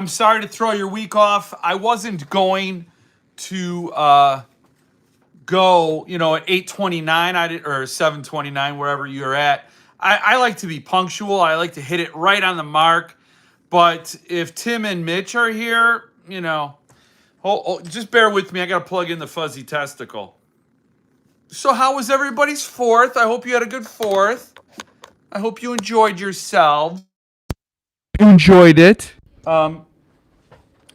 I'm sorry to throw your week off. I wasn't going to go, at 8:29 or 7:29 wherever you're at. I like to be punctual. I like to hit it right on the mark. But if Tim and Mitch are here, just bear with me. I got to plug in the fuzzy testicle. So how was everybody's fourth? I hope you had a good fourth. I hope you enjoyed yourselves. Enjoyed it.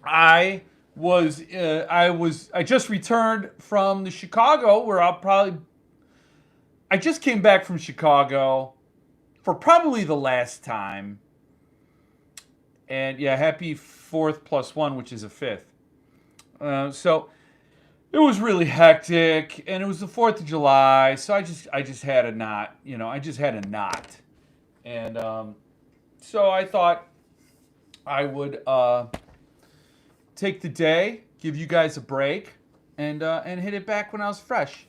I I just returned from the Chicago where I just came back from Chicago for probably the last time. And yeah, happy fourth plus one, which is a fifth. So it was really hectic, and it was the 4th of July, so I just had a knot, I just had a knot. And so I thought I would take the day, give you guys a break, and hit it back when I was fresh.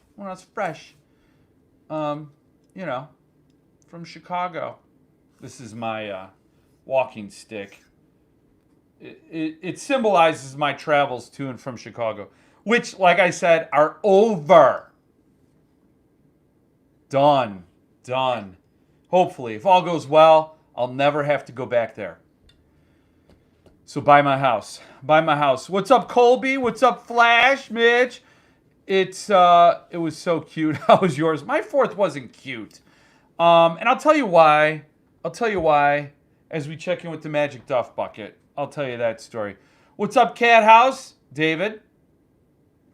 From Chicago. This is my walking stick. It symbolizes my travels to and from Chicago, which, like I said, are over. Done. Hopefully, if all goes well, I'll never have to go back there. So buy my house. What's up, Colby? What's up, Flash, Mitch? It was so cute. How was yours? My fourth wasn't cute. And I'll tell you why. As we check in with the Magic Duff Bucket. I'll tell you that story. What's up, Cat House? David.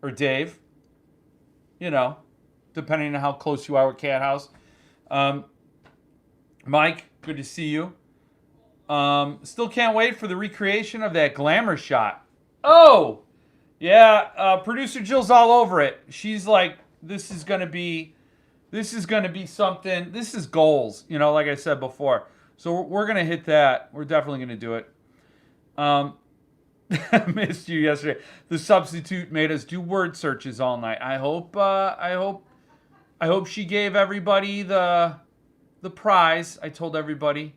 Or Dave. Depending on how close you are with Cat House. Mike, good to see you. Still can't wait for the recreation of that glamour shot. Oh! Yeah, producer Jill's all over it. She's like, this is gonna be something. This is goals, like I said before. So we're gonna hit that. We're definitely gonna do it. Missed you yesterday. The substitute made us do word searches all night. I hope she gave everybody the prize. I told everybody.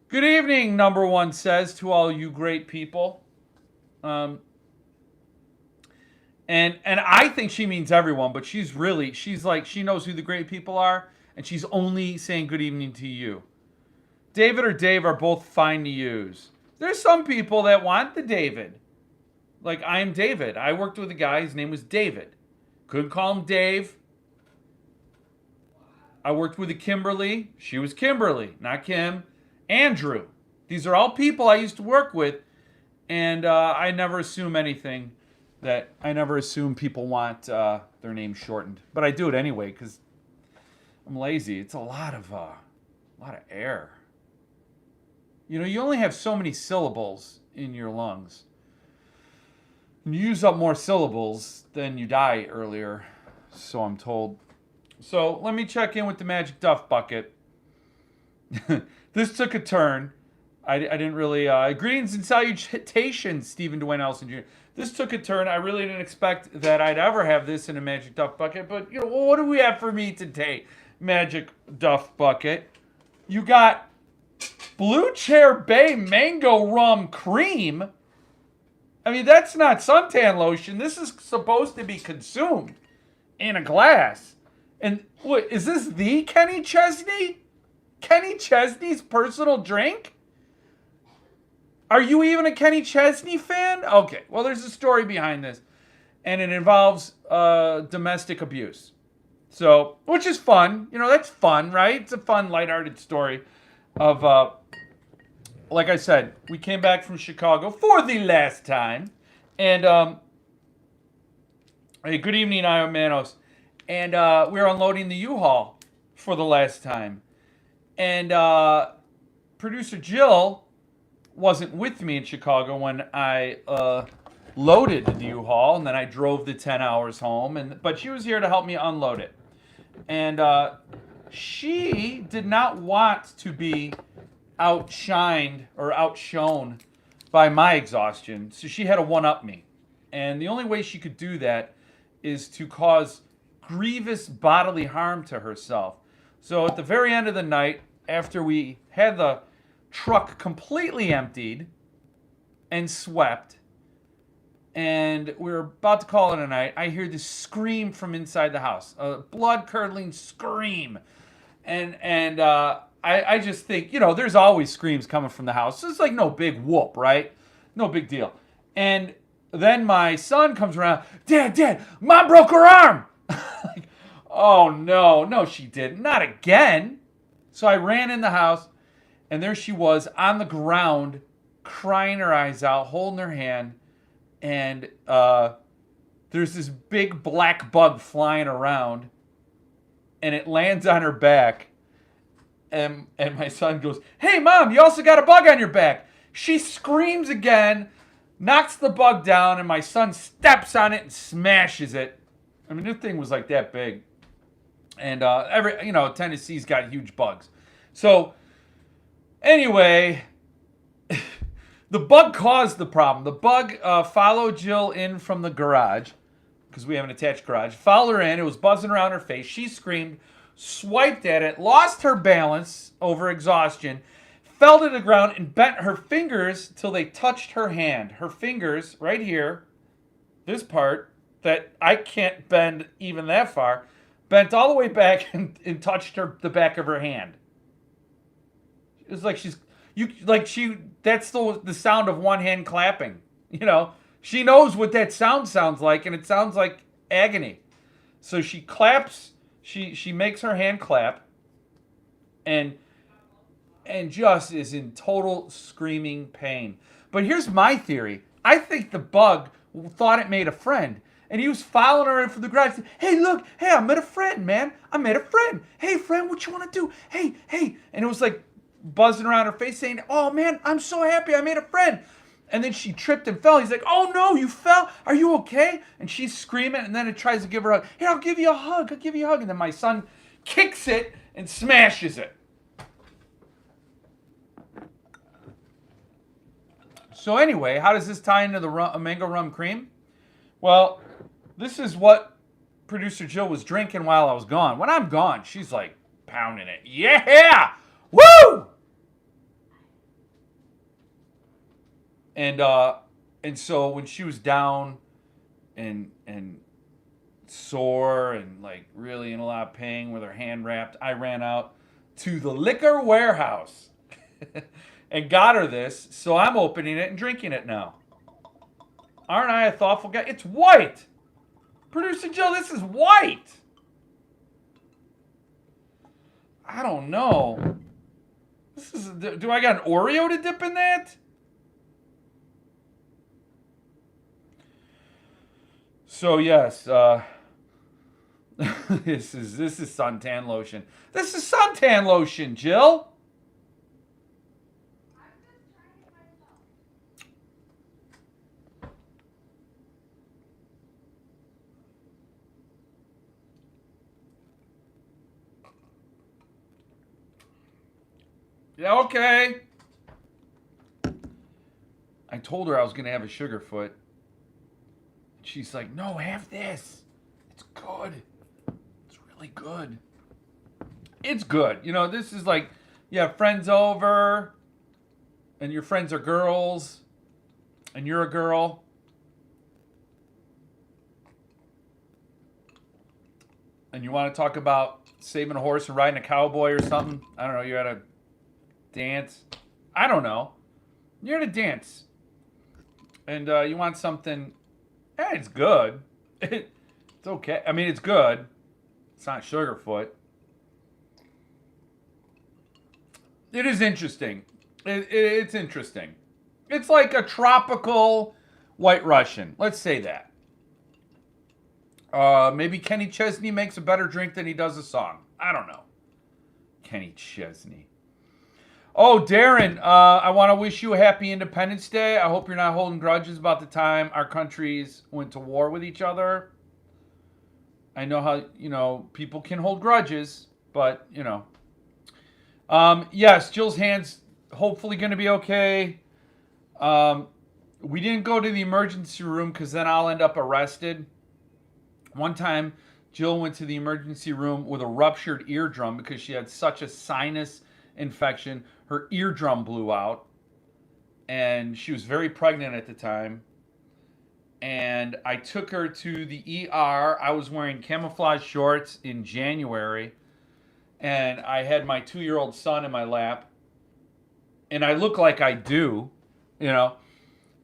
Good evening, number one says to all you great people. And I think she means everyone, but she's like, she knows who the great people are, and she's only saying good evening to you. David or Dave are both fine to use. There's some people that want the David. Like, I'm David. I worked with a guy, his name was David. Couldn't call him Dave. I worked with a Kimberly. She was Kimberly, not Kim. Andrew. These are all people I used to work with, and I never assume anything. I never assume people want their name shortened, but I do it anyway because I'm lazy. It's a lot of air. You only have so many syllables in your lungs. When you use up more syllables, then you die earlier, so I'm told. So let me check in with the Magic Duff Bucket. This took a turn. I didn't really... greetings and salutations, Stephen Dwayne Ellison Jr. This took a turn. I really didn't expect that I'd ever have this in a Magic Duff Bucket. But, what do we have for me today? Magic Duff Bucket. You got Blue Chair Bay Mango Rum Cream. I mean, that's not suntan lotion. This is supposed to be consumed in a glass. And what, is this the Kenny Chesney? Kenny Chesney's personal drink? Are you even a Kenny Chesney fan? Okay, well, there's a story behind this. And it involves domestic abuse. So, which is fun. That's fun, right? It's a fun, lighthearted story of, like I said, we came back from Chicago for the last time. And, hey, good evening, Iron Manos. And we were unloading the U-Haul for the last time. And producer Jill wasn't with me in Chicago when I loaded the U-Haul, and then I drove the 10 hours home. But she was here to help me unload it. And she did not want to be outshined or outshone by my exhaustion, so she had to one-up me. And the only way she could do that is to cause grievous bodily harm to herself. So at the very end of the night, after we had the truck completely emptied, and swept. And we were about to call it a night. I hear this scream from inside the house, a blood-curdling scream. And I just think, there's always screams coming from the house. So it's like no big whoop, right? No big deal. And then my son comes around. Dad, Mom broke her arm. Like, oh, no, she didn't. Not again. So I ran in the house, and there she was on the ground, crying her eyes out, holding her hand. And there's this big black bug flying around, and it lands on her back. And my son goes, "Hey, Mom, you also got a bug on your back." She screams again, knocks the bug down, and my son steps on it and smashes it. I mean, the thing was like that big. And Tennessee's got huge bugs. So anyway, the bug caused the problem. The bug followed Jill in from the garage, because we have an attached garage. Followed her in. It was buzzing around her face. She screamed, swiped at it, lost her balance over exhaustion, fell to the ground, and bent her fingers till they touched her hand. Her fingers, right here, this part, that I can't bend even that far, bent all the way back and touched the back of her hand. It was like that's the sound of one hand clapping. She knows what that sounds like, and it sounds like agony. So she claps, she makes her hand clap, and just is in total screaming pain. But here's my theory. I think the bug thought it made a friend, and he was following her in from the garage. "Hey, look, I met a friend, man. I met a friend. Hey, friend, what you want to do? Hey." And it was like buzzing around her face saying, "Oh, man, I'm so happy I made a friend." And then she tripped and fell. He's like, "Oh, no, you fell? Are you okay?" And she's screaming, and then it tries to give her a hug. "Here, I'll give you a hug. And then my son kicks it and smashes it. So anyway, how does this tie into the mango rum cream? Well, this is what producer Jill was drinking while I was gone. When I'm gone, she's like pounding it. Yeah! Woo! And so when she was down and sore and like really in a lot of pain with her hand wrapped, I ran out to the liquor warehouse and got her this. So I'm opening it and drinking it now. Aren't I a thoughtful guy? It's white. Producer Jill, this is white. I don't know. Do I got an Oreo to dip in that? So yes, this is suntan lotion. This is suntan lotion, Jill. Yeah, okay. I told her I was going to have a Sugarfoot. She's like, "No, have this. It's good. It's really good." It's good. This is like, you have friends over, and your friends are girls, and you're a girl. And you want to talk about saving a horse and riding a cowboy or something. I don't know, you're at a dance. I don't know. You're at a dance. And you want something. It's good. It's okay. I mean, it's good. It's not Sugarfoot. It is interesting. It's interesting. It's like a tropical White Russian. Let's say that. Maybe Kenny Chesney makes a better drink than he does a song. I don't know. Kenny Chesney. Oh, Darren, I want to wish you a happy Independence Day. I hope you're not holding grudges about the time our countries went to war with each other. I know how, people can hold grudges, but, yes, Jill's hand's hopefully going to be okay. We didn't go to the emergency room because then I'll end up arrested. One time, Jill went to the emergency room with a ruptured eardrum because she had such a sinus infection. Her eardrum blew out, and she was very pregnant at the time. And I took her to the ER. I was wearing camouflage shorts in January, and I had my 2-year-old son in my lap, and I look like I do, you know.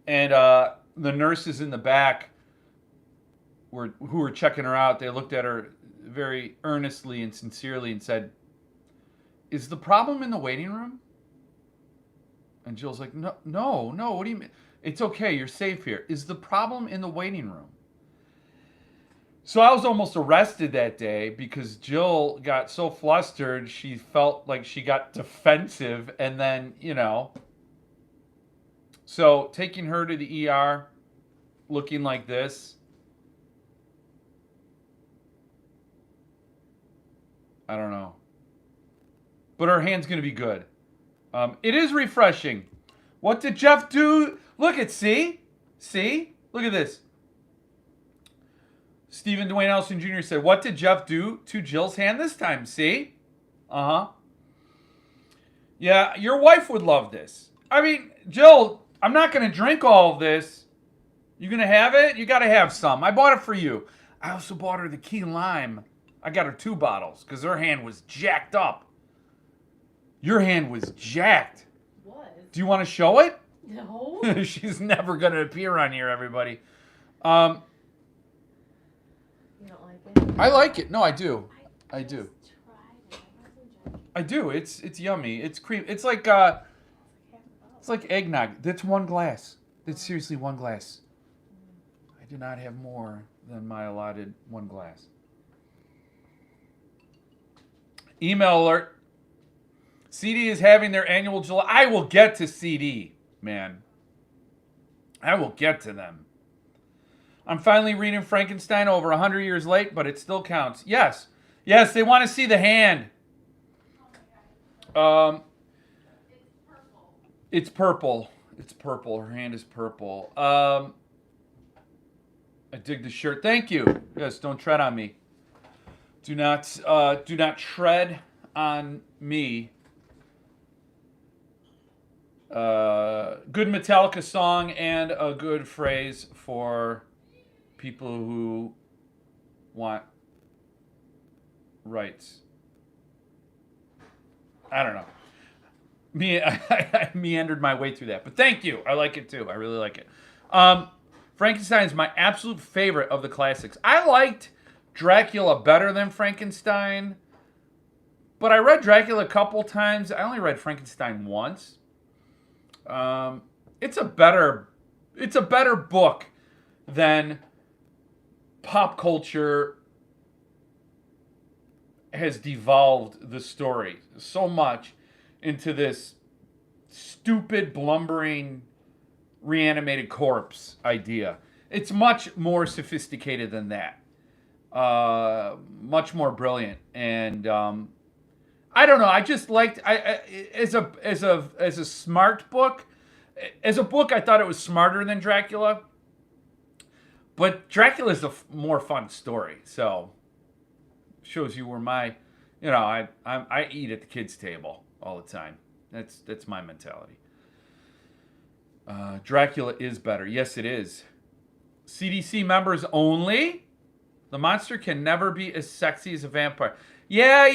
And the nurses in the back who were checking her out. They looked at her very earnestly and sincerely and said, "Is the problem in the waiting room?" And Jill's like, "No, no, no. What do you mean? It's okay. You're safe here. Is the problem in the waiting room?" So I was almost arrested that day because Jill got so flustered. She felt like she got defensive. And then, so taking her to the ER looking like this, I don't know. But her hand's going to be good. It is refreshing. What did Jeff do? Look at, see? Look at this. Stephen Dwayne Ellison Jr. said, "What did Jeff do to Jill's hand this time? See?" Uh-huh. Yeah, your wife would love this. I mean, Jill, I'm not going to drink all of this. You going to have it? You got to have some. I bought it for you. I also bought her the key lime. I got her 2 bottles because her hand was jacked up. Your hand was jacked. What? Do you want to show it? No. She's never going to appear on here, everybody. You don't like it? I like it. No, I do. I do. Tried it. I wasn't joking. I do. It's yummy. It's cream. It's like eggnog. That's 1 glass. That's seriously 1 glass. I do not have more than my allotted 1 glass. Email alert. CD is having their annual July. I will get to CD, man. I will get to them. I'm finally reading Frankenstein over 100 years late, but it still counts. Yes. Yes, they want to see the hand. It's purple. It's purple. Her hand is purple. I dig the shirt. Thank you. Yes, don't tread on me. Do not tread on me. Good Metallica song and a good phrase for people who want rights. I don't know. I meandered my way through that, but thank you. I like it too. I really like it. Frankenstein is my absolute favorite of the classics. I liked Dracula better than Frankenstein, but I read Dracula a couple times. I only read Frankenstein once. It's a better book than pop culture has devolved the story so much into this stupid, blumbering, reanimated corpse idea. It's much more sophisticated than that. Much more brilliant. And I don't know. I just liked as a smart book. As a book, I thought it was smarter than Dracula. But Dracula is a more fun story. So shows you where my, I eat at the kids' table all the time. That's my mentality. Dracula is better. Yes, it is. CDC members only. The monster can never be as sexy as a vampire. Yeah,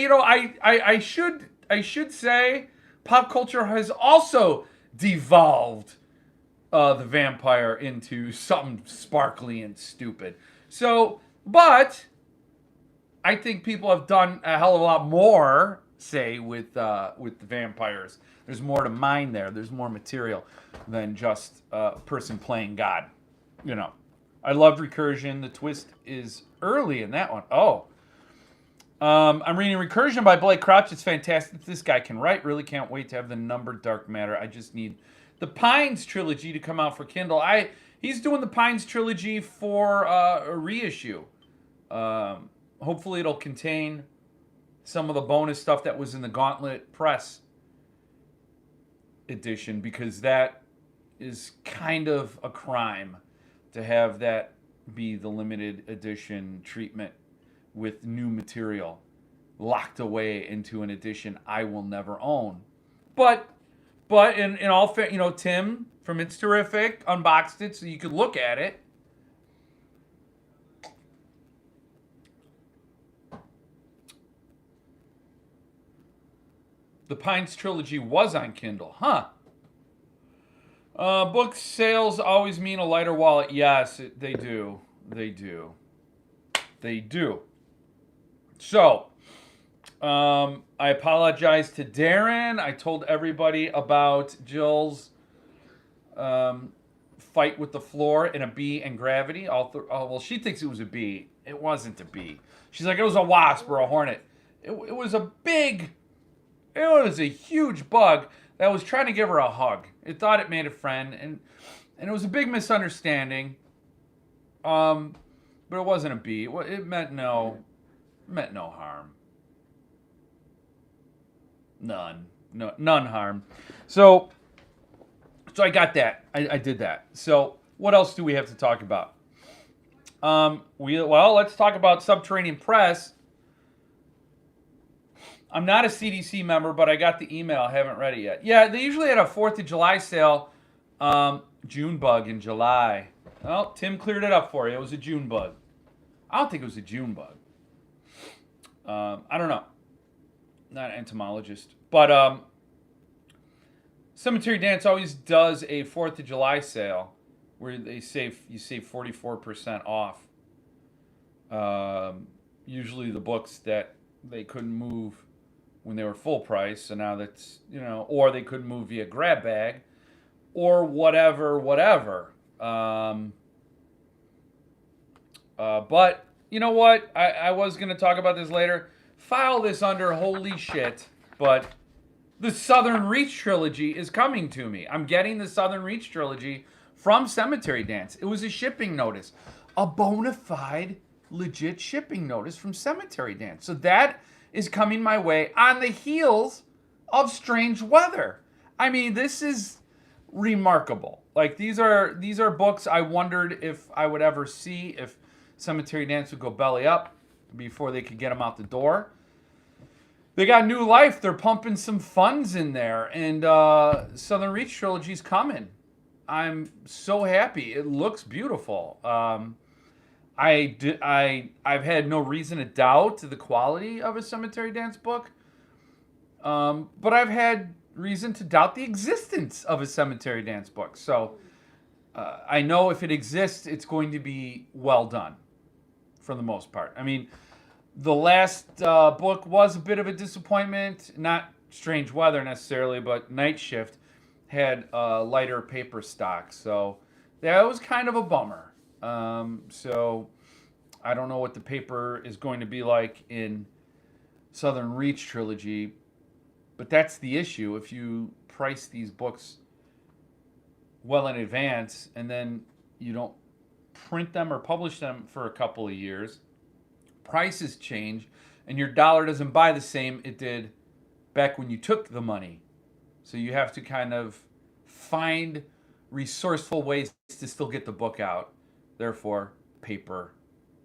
I should say pop culture has also devolved the vampire into something sparkly and stupid. So, but I think people have done a hell of a lot more, say, with the vampires. There's more to mine there. There's more material than just a person playing God. I loved Recursion. The twist is early in that one. Oh. I'm reading Recursion by Blake Crouch. It's fantastic. This guy can write. Really can't wait to have the numbered Dark Matter. I just need the Pines trilogy to come out for Kindle. He's doing the Pines trilogy for a reissue. Hopefully it'll contain some of the bonus stuff that was in the Gauntlet Press edition, because that is kind of a crime to have that be the limited edition treatment with new material locked away into an edition I will never own. But in all fair, Tim from It's Terrific. Unboxed it so you could look at it. The Pines Trilogy was on Kindle. Huh. Book sales always mean a lighter wallet. Yes, they do. They do. They do. So, I apologize to Darren. I told everybody about Jill's fight with the floor in a bee and gravity. Well, she thinks it was a bee. It wasn't a bee. She's like, it was a wasp or a hornet. It was a huge bug that was trying to give her a hug. It thought it made a friend, and it was a big misunderstanding. But it wasn't a bee. It meant no harm. None harm. So I got that. I did that. So what else do we have to talk about? Let's talk about Subterranean Press. I'm not a CDC member, but I got the email. I haven't read it yet. Yeah, they usually had a 4th of July sale. June bug in July. Well, Tim cleared it up for you. It was a June bug. I don't think it was a June bug. I don't know. Not an entomologist. But Cemetery Dance always does a 4th of July sale where you save 44% off. Usually the books that they couldn't move when they were full price, so now that's, or they couldn't move via grab bag, or whatever. But you know what? I was going to talk about this later. File this under holy shit, but the Southern Reach Trilogy is coming to me. I'm getting the Southern Reach Trilogy from Cemetery Dance. It was a shipping notice. A bona fide, legit shipping notice from Cemetery Dance. So that is coming my way on the heels of Strange Weather. I mean, this is remarkable. Like, these are books I wondered if I would ever see, if Cemetery Dance would go belly up before they could get them out the door. They got new life. They're pumping some funds in there, and Southern Reach Trilogy's coming. I'm so happy. It looks beautiful. I've had no reason to doubt the quality of a Cemetery Dance book, but I've had reason to doubt the existence of a Cemetery Dance book. So I know if it exists, it's going to be well done, for the most part. I mean, the last book was a bit of a disappointment. Not Strange Weather necessarily, but Night Shift had lighter paper stock, so that was kind of a bummer. So I don't know what the paper is going to be like in Southern Reach Trilogy, but that's the issue. If you price these books well in advance and then you don't print them or publish them for a couple of years, prices change and your dollar doesn't buy the same it did back when you took the money. So you have to kind of find resourceful ways to still get the book out. Therefore, paper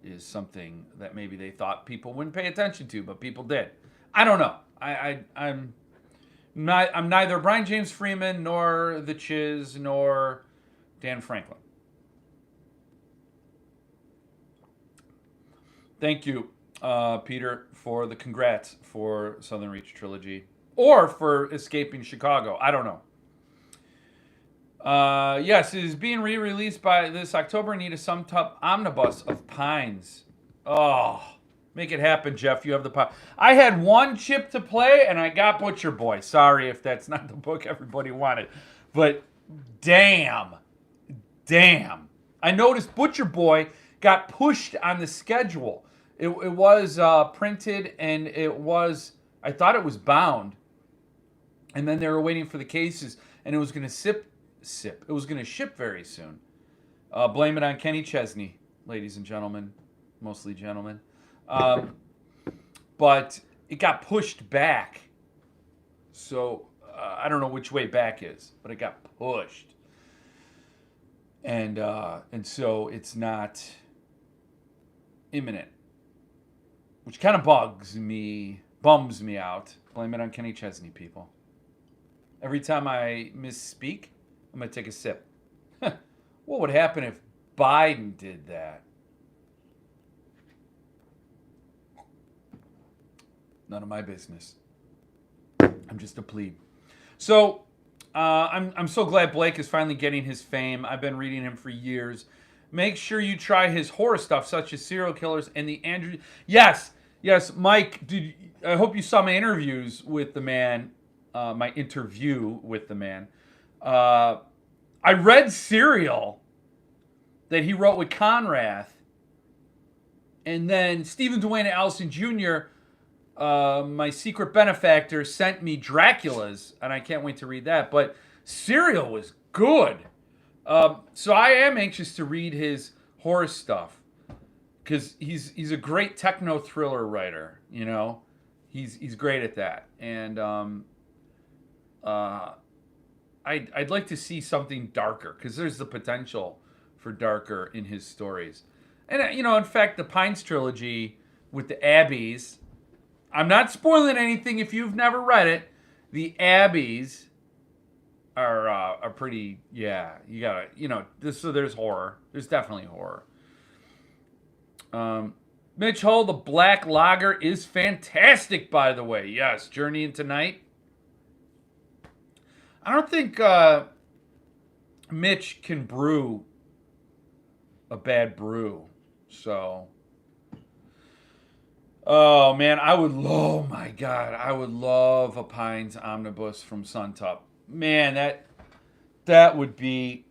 is something that maybe they thought people wouldn't pay attention to, but people did. I don't know. I'm neither Brian James Freeman nor the Chiz nor Dan Franklin. Thank you, Peter, for the congrats for Southern Reach Trilogy, or for Escaping Chicago. I don't know. Yes, it is being re-released by this October. Need a sum-top omnibus of Pines. Oh, make it happen, Jeff. You have the power. I had one chip to play, and I got Butcher Boy. Sorry if that's not the book everybody wanted. But damn. I noticed Butcher Boy got pushed on the schedule. It was printed, and I thought it was bound. And then they were waiting for the cases, and it was going to it was going to ship very soon. Blame it on Kenny Chesney, ladies and gentlemen, mostly gentlemen. But it got pushed back. So I don't know which way back is, but it got pushed. And so it's not imminent, which kind of bums me out. Blame it on Kenny Chesney, people. Every time I misspeak, I'm going to take a sip. What would happen if Biden did that? None of my business. I'm just a plebe. So I'm so glad Blake is finally getting his fame. I've been reading him for years. Make sure you try his horror stuff, such as serial killers and the Andrew. Yes, Mike. I hope you saw my interviews with the man. My interview with the man. I read Serial that he wrote with Conrath, and then Stephen Dwayne Allison Jr., my secret benefactor, sent me Dracula's, and I can't wait to read that. But Serial was good. So I am anxious to read his horror stuff because he's a great techno thriller writer. You know, he's great at that, and I'd like to see something darker because there's the potential for darker in his stories. And you know, in fact, the Pines trilogy with the Abbeys. I'm not spoiling anything if you've never read it. The Abbeys are pretty. Yeah, you gotta. You know, so there's horror. There's definitely horror. Mitch Hull, the Black Lager is fantastic, by the way. Yes, Journey into Night. I don't think Mitch can brew a bad brew. So, oh man, I would love a Pines Omnibus from Suntop. Man, that would be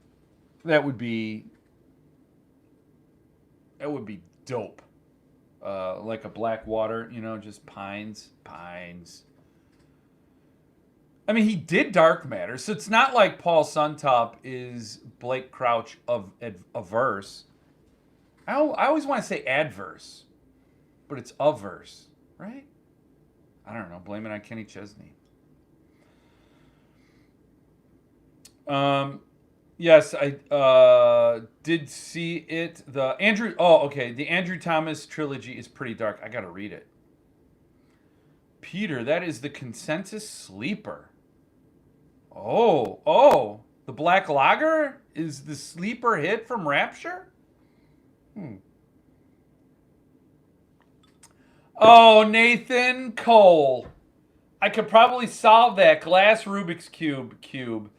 dope. Like a Blackwater, you know, just Pines. I mean, he did Dark Matter, so it's not like Paul Suntop is Blake Crouch of averse. I always want to say adverse, but it's averse, right? I don't know. Blame it on Kenny Chesney. Yes, I did see it. The Andrew Thomas trilogy is pretty dark. I gotta read it. Peter, that is the consensus sleeper. Oh, the Black Lager is the sleeper hit from Rapture? Oh, Nathan Cole. I could probably solve that glass Rubik's cube.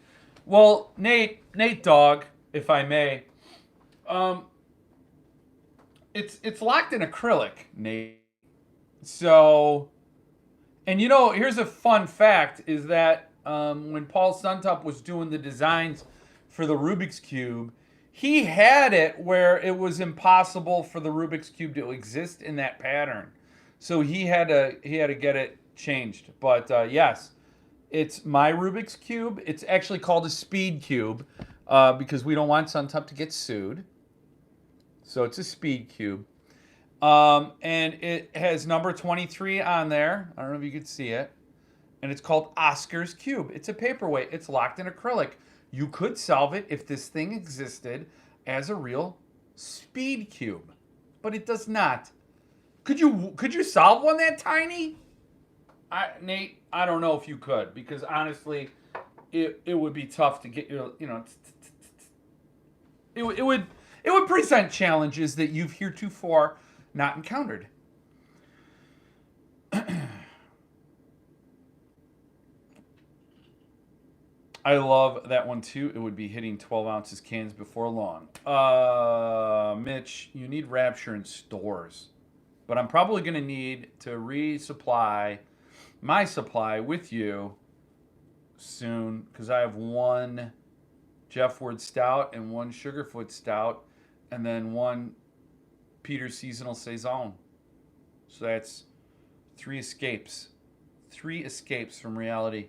Well, Nate Dog, if I may. It's locked in acrylic, Nate. So, and you know, here's a fun fact is that when Paul Suntop was doing the designs for the Rubik's Cube, he had it where it was impossible for the Rubik's Cube to exist in that pattern. So he had to get it changed. But yes, it's my Rubik's Cube. It's actually called a Speed Cube because we don't want Suntop to get sued. So it's a Speed Cube. And it has number 23 on there. I don't know if you could see it. And it's called Oscar's Cube. It's a paperweight. It's locked in acrylic. You could solve it if this thing existed as a real Speed Cube. But it does not. Could you solve one that tiny? Nate, I don't know if you could, because honestly, it would be tough to get your, you know, it would present challenges that you've heretofore not encountered. I love that one too. It would be hitting 12 ounces cans before long. Mitch, you need Rapture in stores. But I'm probably going to need to resupply my supply with you soon because I have one Jeff Ward Stout and one Sugarfoot Stout and then one Peter Seasonal Saison. So that's 3 escapes. 3 escapes from reality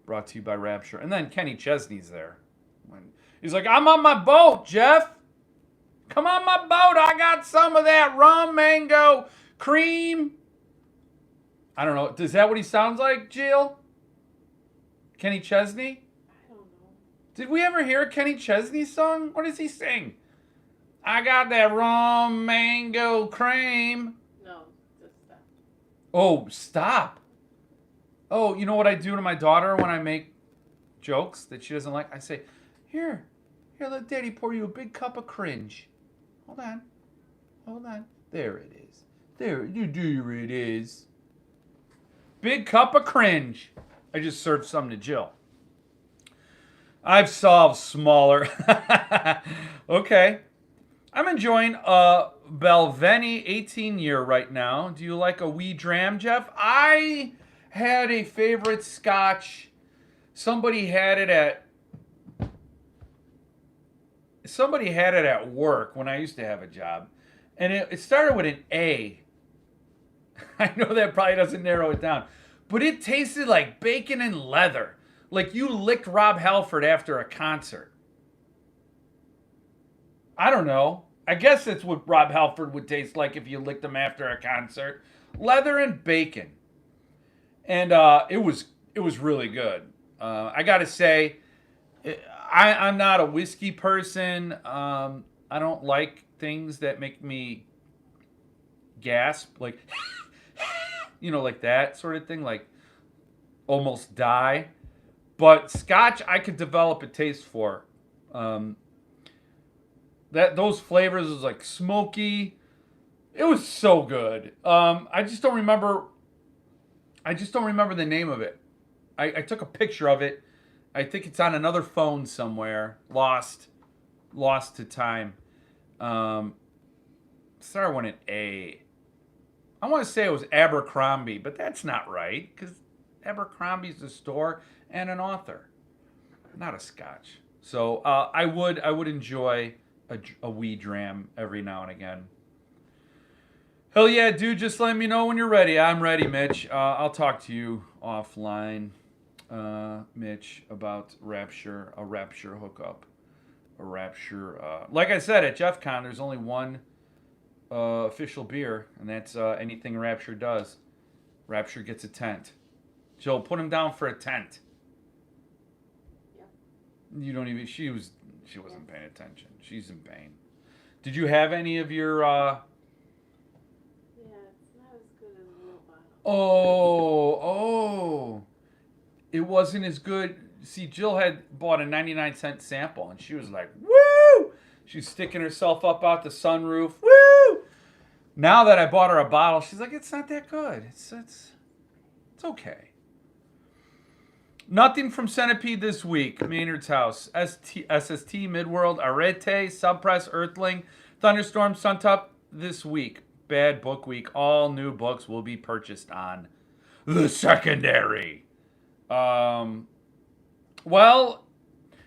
brought to you by Rapture. And then Kenny Chesney's there. He's like, I'm on my boat, Jeff. Come on my boat. I got some of that rum mango cream. I don't know. Is that what he sounds like, Jill? Kenny Chesney? I don't know. Did we ever hear a Kenny Chesney song? What does he sing? I got that rum mango cream. No, just that. Oh, stop. Oh, you know what I do to my daughter when I make jokes that she doesn't like? I say, Here, let Daddy pour you a big cup of cringe. Hold on. There it is. There it is. Big cup of cringe. I just served some to Jill. I've solved smaller. Okay. I'm enjoying a Balvenie 18 year right now. Do you like a wee dram, Jeff? I had a favorite scotch. Somebody had it at work when I used to have a job. And it started with an A. I know that probably doesn't narrow it down. But it tasted like bacon and leather. Like you licked Rob Halford after a concert. I don't know. I guess that's what Rob Halford would taste like if you licked him after a concert. Leather and bacon. And it was really good. I got to say, I'm not a whiskey person. I don't like things that make me gasp. Like, like that sort of thing. Like, almost die. But scotch, I could develop a taste for. Those flavors was like smoky. It was so good. I just don't remember the name of it. I took a picture of it. I think it's on another phone somewhere. Lost to time. Started with an A. I want to say it was Abercrombie, but that's not right because Abercrombie's a store and an author, not a scotch. So I would enjoy a wee dram every now and again. Hell yeah, dude! Just let me know when you're ready. I'm ready, Mitch. I'll talk to you offline, Mitch, about Rapture, a Rapture hookup, a Rapture. Like I said, at Jeff Con, there's only one official beer, and that's anything Rapture does. Rapture gets a tent. Joe, put him down for a tent. Yep. You don't even. She wasn't paying attention. She's in pain. Did you have any of your? Yeah, it's not as good as a little bottle. Oh. It wasn't as good. See, Jill had bought a 99-cent sample, and she was like, "Woo!" She's sticking herself up out the sunroof. Woo! Now that I bought her a bottle, she's like, "It's not that good. It's okay." Nothing from Centipede this week. Maynard's House. SST, Midworld, Arete, Subpress, Earthling, Thunderstorm, Suntup this week. Bad book week. All new books will be purchased on the secondary. Well,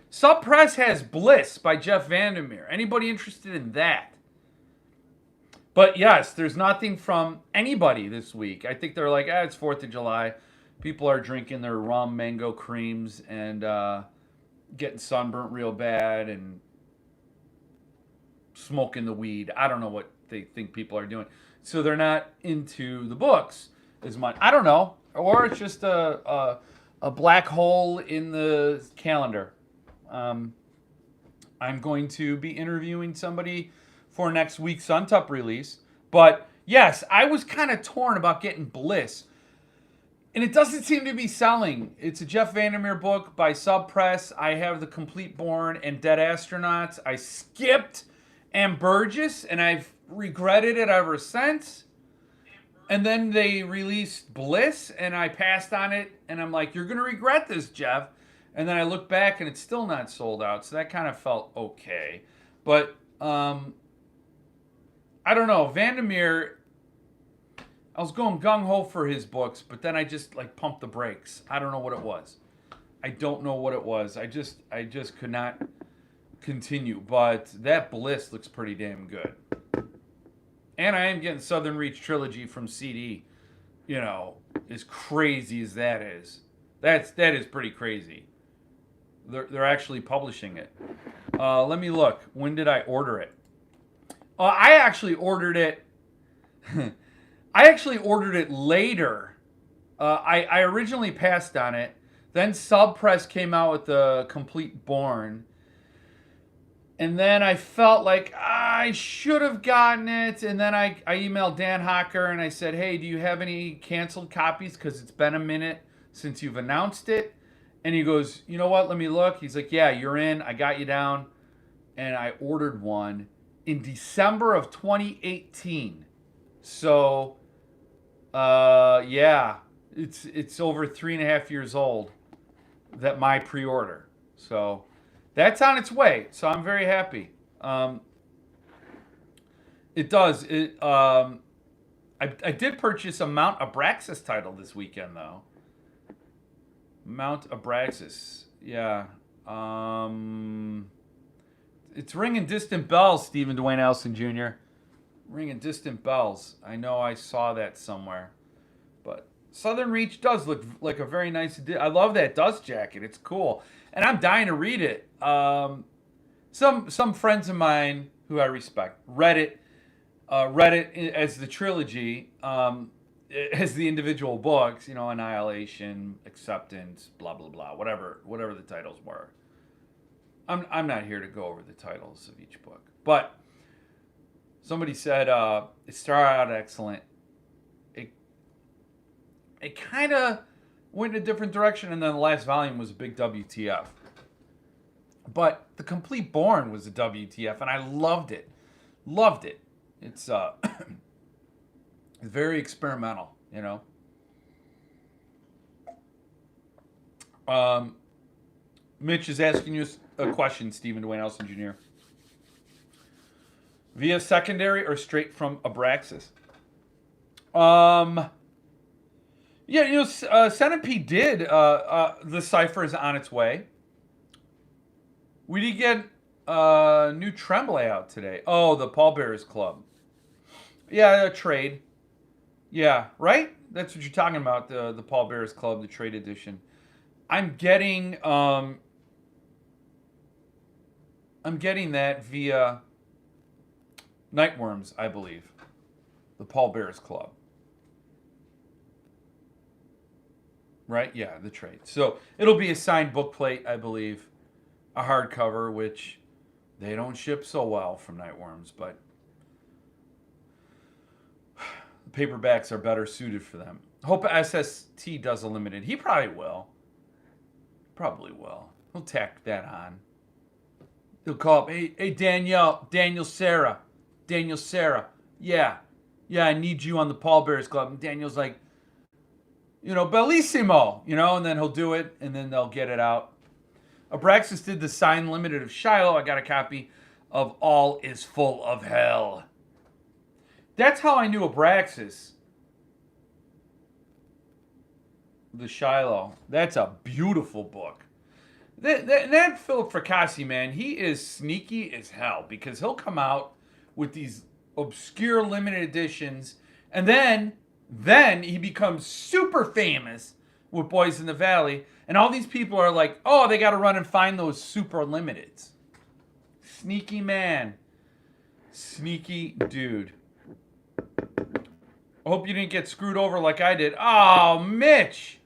Subpress has Bliss by Jeff Vandermeer. Anybody interested in that? But yes, there's nothing from anybody this week. I think they're like, it's 4th of July. People are drinking their rum mango creams and getting sunburnt real bad and smoking the weed. I don't know what they think people are doing. So they're not into the books as much. I don't know. Or it's just a black hole in the calendar. I'm going to be interviewing somebody for next week's Suntup release. But yes, I was kind of torn about getting Bliss. And it doesn't seem to be selling. It's a Jeff Vandermeer book by Subpress. I have The Complete Born and Dead Astronauts. I skipped Burgess, and I've regretted it ever since. And then they released Bliss, and I passed on it. And I'm like, you're going to regret this, Jeff. And then I look back, and it's still not sold out. So that kind of felt okay. But I don't know. Vandermeer, I was going gung-ho for his books, but then I just pumped the brakes. I don't know what it was. I just could not continue. But that Bliss looks pretty damn good. And I am getting Southern Reach Trilogy from CD. As crazy as that is. That is pretty crazy. They're actually publishing it. Let me look. When did I order it? I actually ordered it. I actually ordered it later. I originally passed on it. Then Subpress came out with The Complete Born. And then I felt like I should have gotten it. And then I emailed Dan Hocker and I said, hey, do you have any canceled copies? Because it's been a minute since you've announced it. And he goes, you know what? Let me look. He's like, yeah, you're in. I got you down. And I ordered one in December of 2018. So, yeah, it's over 3.5 years old that my pre-order. So that's on its way. So I'm very happy. It does. I did purchase a Mount Abraxas title this weekend, though. Mount Abraxas. Yeah. It's ringing distant bells, Stephen Dwayne Elson Jr. Ringing distant bells. I know I saw that somewhere. But Southern Reach does look like a very nice addition. I love that dust jacket. It's cool. And I'm dying to read it. Some friends of mine who I respect read it as the trilogy, as the individual books, Annihilation, Acceptance, blah blah blah, whatever the titles were. I'm not here to go over the titles of each book, but somebody said it started out excellent. It kind of went in a different direction, and then the last volume was a big WTF. But The Complete Born was a WTF, and I loved it. Loved it. It's very experimental, Mitch is asking you a question, Stephen Dwayne Elson Jr. Via secondary or straight from Abraxas? Yeah, Centipede did. The cipher is on its way. We did get new Tremblay out today. Oh, the Pallbearers Club. Yeah, a trade. Yeah, right? That's what you're talking about, the Pallbearers Club, the trade edition. I'm getting that via Nightworms, I believe. The Pallbearers Club. Right? Yeah, the trade. So it'll be a signed bookplate, I believe. A hardcover, which they don't ship so well from Nightworms, but paperbacks are better suited for them. Hope SST does a limited. He probably will. Probably will. He'll tack that on. He'll call up, hey Daniel Sarah. Yeah, I need you on the Pallbearers Club. And Daniel's like, bellissimo, and then he'll do it, and then they'll get it out. Abraxas did the signed limited of Shiloh. I got a copy of All Is Full of Hell. That's how I knew Abraxas. The Shiloh. That's a beautiful book. That Philip Fracassi, man, he is sneaky as hell, because he'll come out with these obscure limited editions, and then he becomes super famous with Boys in the Valley, and all these people are like, oh, they got to run and find those super limiteds. Sneaky man. Sneaky dude. I hope you didn't get screwed over like I did. Oh, Mitch.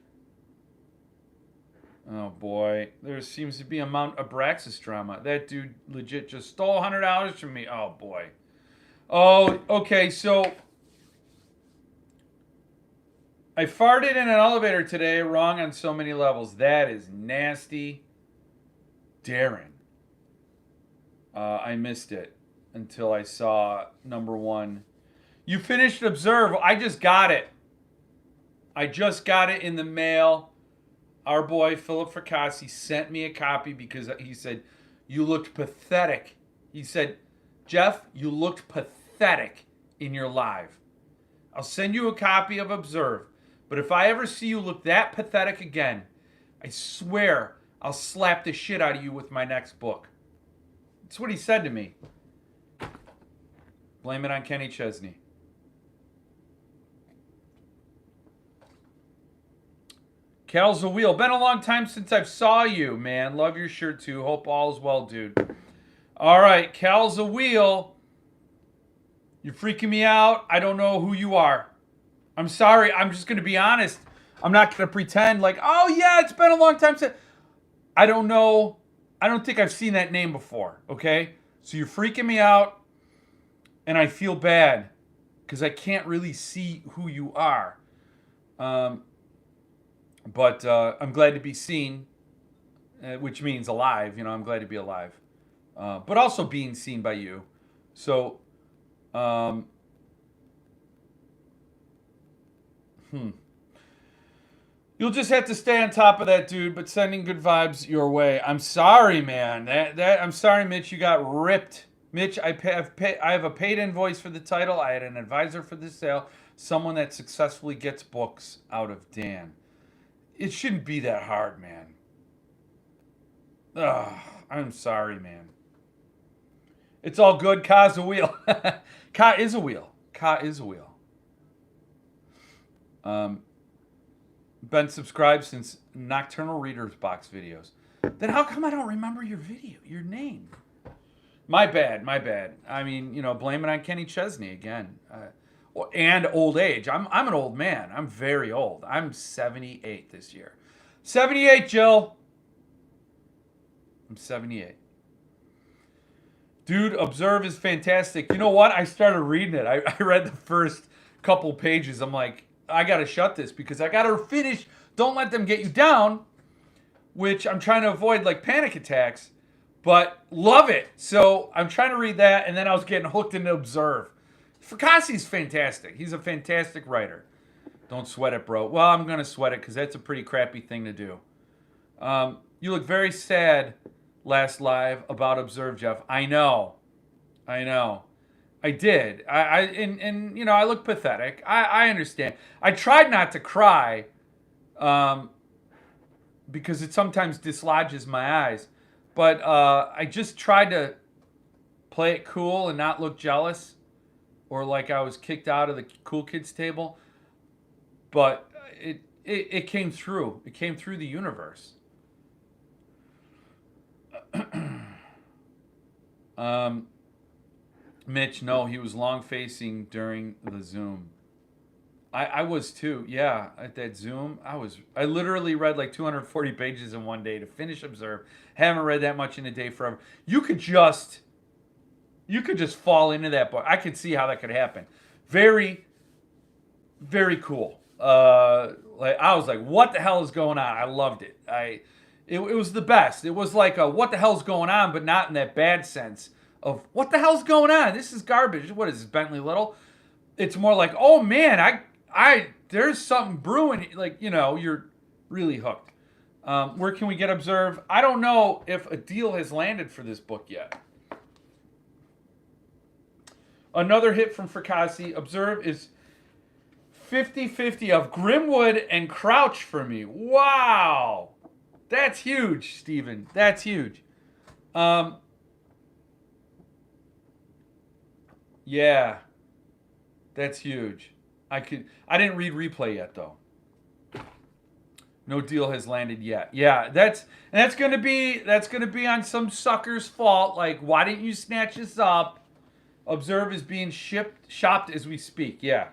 Oh, boy. There seems to be a Mount Abraxas drama. That dude legit just stole $100 from me. Oh, boy. Oh, okay, so I farted in an elevator today, wrong on so many levels. That is nasty. Darren. I missed it until I saw number one. You finished Observe. I just got it. in the mail. Our boy, Philip Fracassi, sent me a copy because he said, you looked pathetic. He said, Jeff, you looked pathetic in your live. I'll send you a copy of Observe. But if I ever see you look that pathetic again, I swear I'll slap the shit out of you with my next book. That's what he said to me. Blame it on Kenny Chesney. Cal's a wheel. Been a long time since I've saw you, man. Love your shirt too. Hope all is well, dude. All right, Cal's a wheel. You're freaking me out. I don't know who you are. I'm sorry. I'm just going to be honest. I'm not going to pretend like, oh, yeah, it's been a long time since. I don't know. I don't think I've seen that name before, okay? So you're freaking me out, and I feel bad because I can't really see who you are. But I'm glad to be seen. which means alive. You know, I'm glad to be alive, but also being seen by you. So, um, you'll just have to stay on top of that, dude. But sending good vibes your way. I'm sorry, man. I'm sorry, Mitch. You got ripped. Mitch, I have a paid invoice for the title. I had an advisor for the sale. Someone that successfully gets books out of Dan. It shouldn't be that hard, man. Ugh, I'm sorry, man. It's all good. Ka's a wheel. Ka is a wheel. Ka is a wheel. Been subscribed since Nocturnal Readers Box videos. Then how come I don't remember your name? My bad. I mean, you know, blame it on Kenny Chesney again. And old age. I'm an old man. I'm very old. I'm 78 this year. 78, Jill. I'm 78. Dude, Observe is fantastic. You know what? I started reading it. I read the first couple pages. I'm like, I got to shut this because I got to finish Don't Let Them Get You Down, which I'm trying to avoid like panic attacks, but love it. So I'm trying to read that, and then I was getting hooked into Observe. Fracasse's fantastic. He's a fantastic writer. Don't sweat it, bro. Well, I'm going to sweat it because that's a pretty crappy thing to do. You look very sad last live about Observe, Jeff. I know. I did. And you know, I look pathetic. I understand. I tried not to cry because it sometimes dislodges my eyes. But I just tried to play it cool and not look jealous or like I was kicked out of the cool kids table. But it came through. It came through the universe. Mitch, no, he was long facing during the Zoom. I was too, yeah. At that Zoom, I literally read like 240 pages in one day to finish Observe. Haven't read that much in a day forever. You could just fall into that book. I could see how that could happen. Very, very cool. Like I was like, what the hell is going on? I loved it. It was the best. It was like a what the hell's going on, but not in that bad sense of what the hell's going on. This is garbage. What is this, Bentley Little? It's more like, oh man, there's something brewing. Like, you know, you're really hooked. Where can we get Observe? I don't know if a deal has landed for this book yet. Another hit from Fracasse. Observe is 50-50 of Grimwood and Crouch for me. Wow. That's huge, Steven. That's huge. Yeah. That's huge. I didn't read Replay yet though. No deal has landed yet. Yeah, that's gonna be on some sucker's fault. Like, why didn't you snatch this up? Observe is being shopped as we speak. Yeah.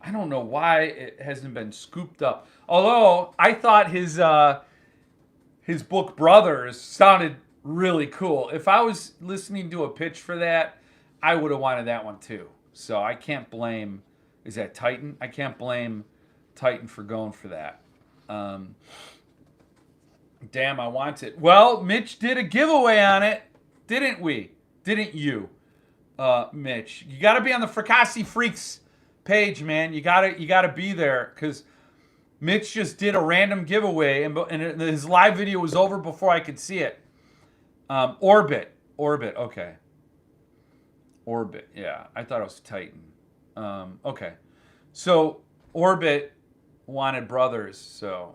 I don't know why it hasn't been scooped up. Although I thought his book Brothers sounded really cool. If I was listening to a pitch for that, I would have wanted that one too. So I can't blame. Is that Titan? I can't blame Titan for going for that. Damn, I want it. Well, Mitch did a giveaway on it, didn't we? Didn't you, Mitch? You got to be on the Fracasse Freaks page, man. You gotta be there because Mitch just did a random giveaway, and his live video was over before I could see it. Orbit, okay. Orbit, yeah. I thought it was Titan. Okay, so Orbit wanted Brothers, so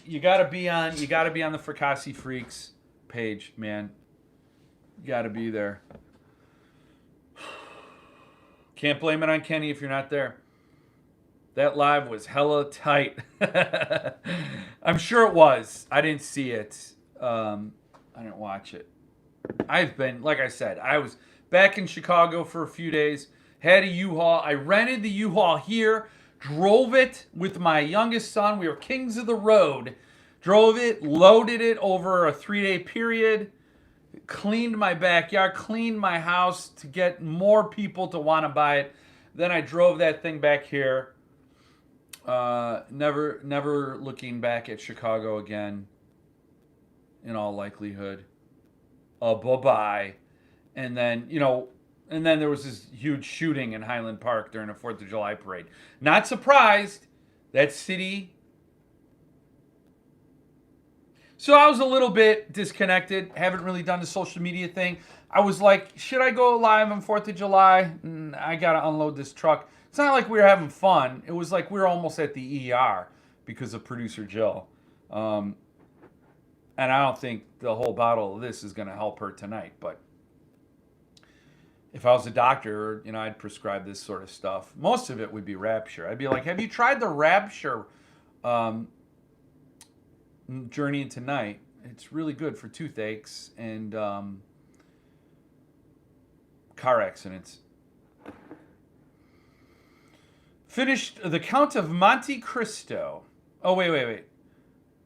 you gotta be on the Fracasse Freaks page, man. You gotta be there. Can't blame it on Kenny if you're not there. That live was hella tight. I'm sure it was. I didn't see it. I didn't watch it. I've been, like I said, I was back in Chicago for a few days. Had a U-Haul. I rented the U-Haul here. Drove it with my youngest son. We were kings of the road. Drove it, loaded it over a 3-day period. Cleaned my backyard, cleaned my house to get more people to want to buy it. Then I drove that thing back here. Never looking back at Chicago again. In all likelihood. Bye-bye. And then, and then there was this huge shooting in Highland Park during a 4th of July parade. Not surprised. That city. So I was a little bit disconnected. Haven't really done the social media thing. I was like, should I go live on 4th of July? I got to unload this truck. It's not like we were having fun. It was like we were almost at the ER because of producer Jill. And I don't think the whole bottle of this is going to help her tonight. But if I was a doctor, I'd prescribe this sort of stuff. Most of it would be Rapture. I'd be like, have you tried the Rapture Journey into Night? It's really good for toothaches and car accidents. Finished The Count of Monte Cristo. Oh, wait.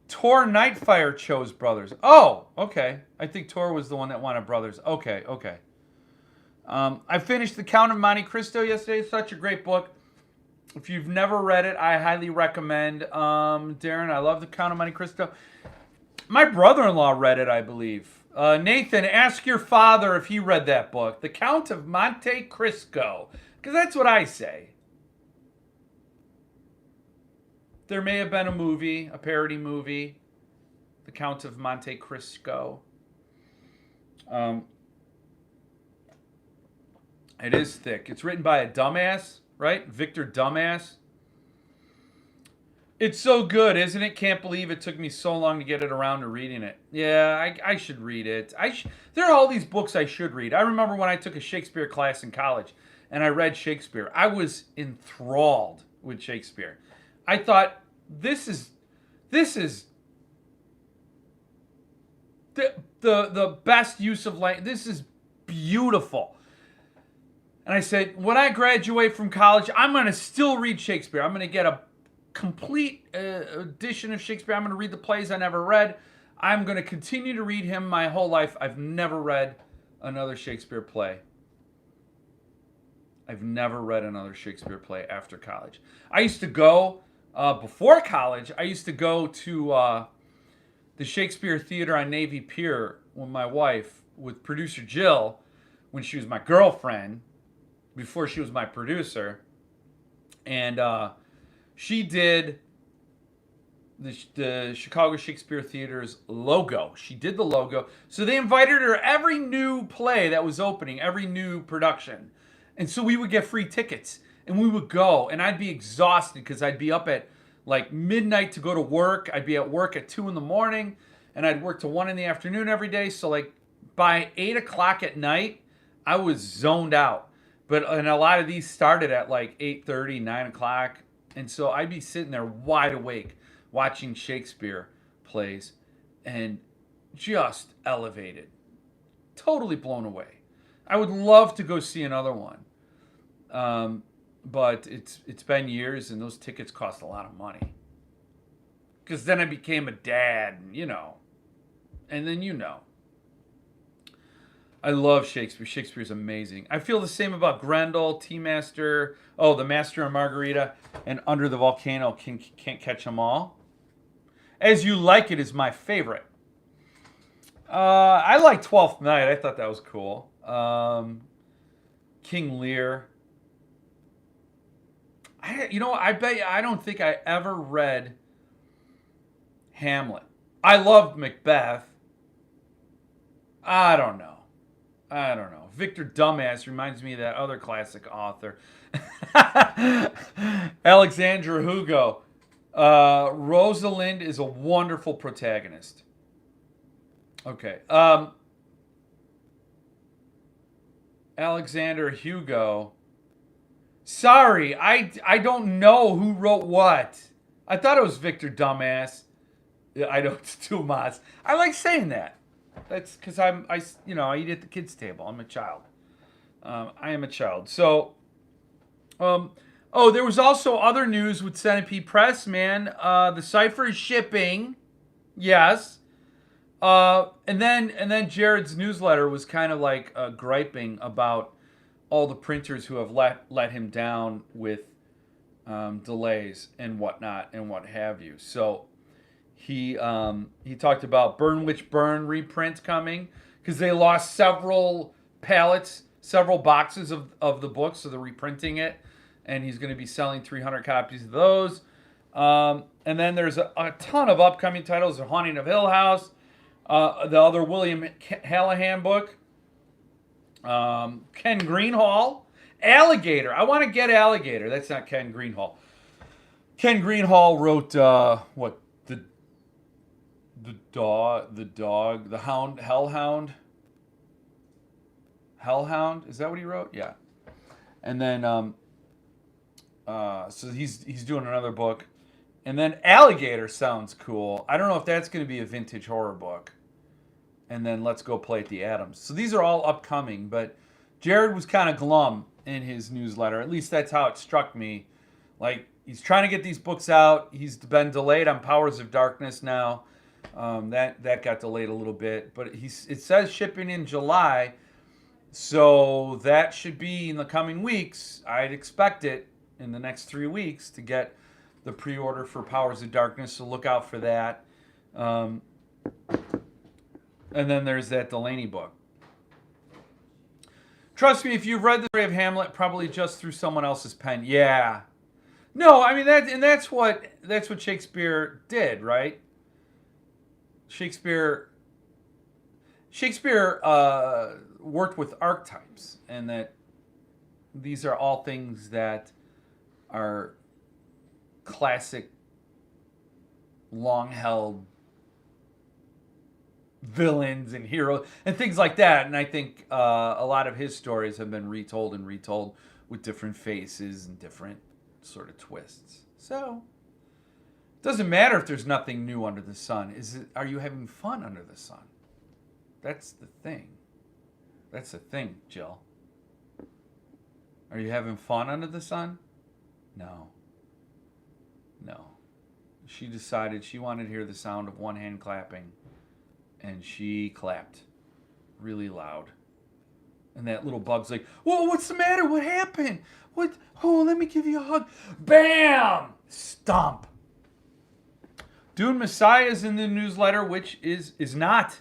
Tor Nightfire chose brothers. Oh, okay. I think Tor was the one that wanted brothers. Okay. I finished The Count of Monte Cristo yesterday. It's such a great book. If you've never read it, I highly recommend. Darren, I love The Count of Monte Cristo. My brother-in-law read it, I believe. Nathan, ask your father if he read that book. The Count of Monte Cristo. Because that's what I say. There may have been a movie, a parody movie, The Count of Monte Cristo. It is thick. It's written by a dumbass, right? Victor Dumbass. It's so good, isn't it? Can't believe it took me so long to get it around to reading it. Yeah, I should read it. There are all these books I should read. I remember when I took a Shakespeare class in college and I read Shakespeare. I was enthralled with Shakespeare. I thought, this is the best use of language. This is beautiful. And I said, when I graduate from college, I'm going to still read Shakespeare. I'm going to get a complete edition of Shakespeare. I'm going to read the plays I never read. I'm going to continue to read him my whole life. I've never read another Shakespeare play. I've never read another Shakespeare play after college. I used to go... before college, I used to go to the Shakespeare Theater on Navy Pier with my wife, with producer Jill, when she was my girlfriend, before she was my producer. And she did the Chicago Shakespeare Theater's logo. She did the logo. So they invited her every new play that was opening, every new production. And so we would get free tickets. And we would go, and I'd be exhausted because I'd be up at like midnight to go to work. I'd be at work at 2 a.m, and I'd work till 1 p.m. every day. So like by 8 o'clock at night, I was zoned out. And a lot of these started at like 8:30, 9 o'clock. And so I'd be sitting there wide awake watching Shakespeare plays and just elevated. Totally blown away. I would love to go see another one. But it's been years, and those tickets cost a lot of money. Because then I became a dad, and then I love Shakespeare. Shakespeare's amazing. I feel the same about Grendel, Tea Master, The Master and Margarita, and Under the Volcano, Can't Catch 'Em All. As You Like It is my favorite. I like Twelfth Night. I thought that was cool. King Lear. I bet you I don't think I ever read Hamlet. I loved Macbeth. I don't know. Victor Dumbass reminds me of that other classic author. Alexandra Hugo. Rosalind is a wonderful protagonist. Okay. Alexander Hugo. Sorry, I don't know who wrote what. I thought it was Victor Dumbass. I know it's Dumas. I like saying that. That's because I eat at the kids' table. I'm a child. I am a child. So, there was also other news with Centipede Press, man. The cipher is shipping. Yes. And then Jared's newsletter was kind of like griping about all the printers who have let him down with delays and whatnot and what have you. So he talked about Burn Witch Burn reprint coming because they lost several pallets, several boxes of the book, so they're reprinting it, and he's going to be selling 300 copies of those. And then there's a ton of upcoming titles: The Haunting of Hill House, the other William Hallahan book, Ken Greenhall, Alligator. I want to get Alligator. That's not Ken Greenhall. Ken Greenhall wrote what the Hound, Hellhound. Is that what he wrote? Yeah. And then so he's doing another book, and then Alligator sounds cool. I don't know if that's going to be a vintage horror book. And then Let's Go Play at the Adams. So these are all upcoming, but Jared was kind of glum in his newsletter. At least that's how it struck me. Like, he's trying to get these books out. He's been delayed on Powers of Darkness now. That got delayed a little bit, but it says shipping in July, so that should be in the coming weeks. I'd expect it in the next 3 weeks to get the pre-order for Powers of Darkness, so look out for that. And then there's that Delaney book. Trust me, if you've read the story of Hamlet, probably just through someone else's pen. Yeah. No, I mean that's what Shakespeare did, right? Shakespeare worked with archetypes, and that these are all things that are classic, long-held villains and heroes and things like that. And I think a lot of his stories have been retold with different faces and different sort of twists. So it doesn't matter if there's nothing new under the sun. Are you having fun under the sun? That's the thing. That's the thing, Jill. Are you having fun under the sun? No. She decided she wanted to hear the sound of one hand clapping, and she clapped really loud. And that little bug's like, whoa, what's the matter? What happened? What? Oh, let me give you a hug. Bam! Stomp. Dune Messiah is in the newsletter, which is not.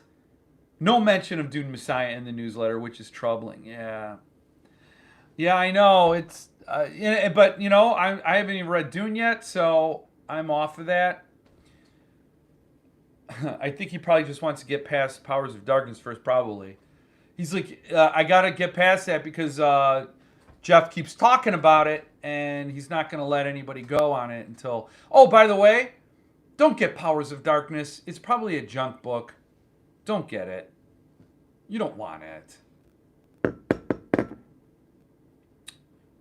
No mention of Dune Messiah in the newsletter, which is troubling. Yeah, I know. It's, but, I haven't even read Dune yet, so I'm off of that. I think he probably just wants to get past Powers of Darkness first, probably. He's like, I got to get past that because Jeff keeps talking about it, and he's not going to let anybody go on it until... Oh, by the way, don't get Powers of Darkness. It's probably a junk book. Don't get it. You don't want it.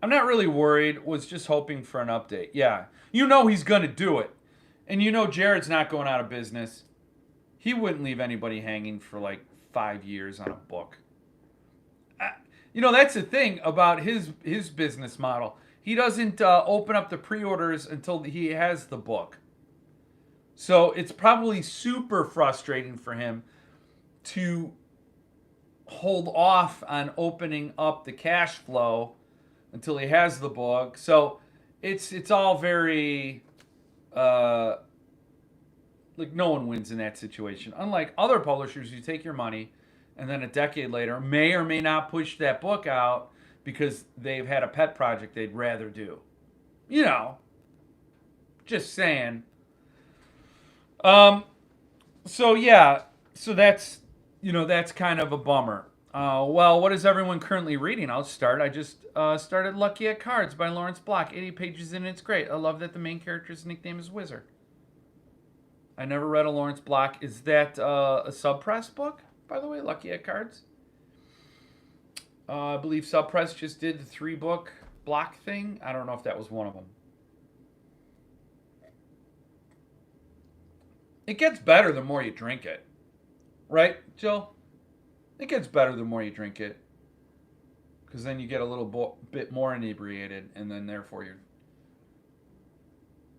I'm not really worried. Was just hoping for an update. Yeah. He's going to do it. And Jared's not going out of business. He wouldn't leave anybody hanging for like 5 years on a book. That's the thing about his business model. He doesn't open up the pre-orders until he has the book. So it's probably super frustrating for him to hold off on opening up the cash flow until he has the book. So it's all very like no one wins in that situation. Unlike other publishers, you take your money and then a decade later may or may not push that book out because they've had a pet project they'd rather do. Just saying. So that's that's kind of a bummer. Well, what is everyone currently reading? I'll start. I just started Lucky at Cards by Lawrence Block. 80 pages in, it's great. I love that the main character's nickname is Wizard. I never read a Lawrence Block. Is that a Subpress book, by the way, Lucky at Cards? I believe Subpress just did the 3-book block thing. I don't know if that was one of them. It gets better the more you drink it. Right, Jill? It gets better the more you drink it. Because then you get a little bit more inebriated, and then therefore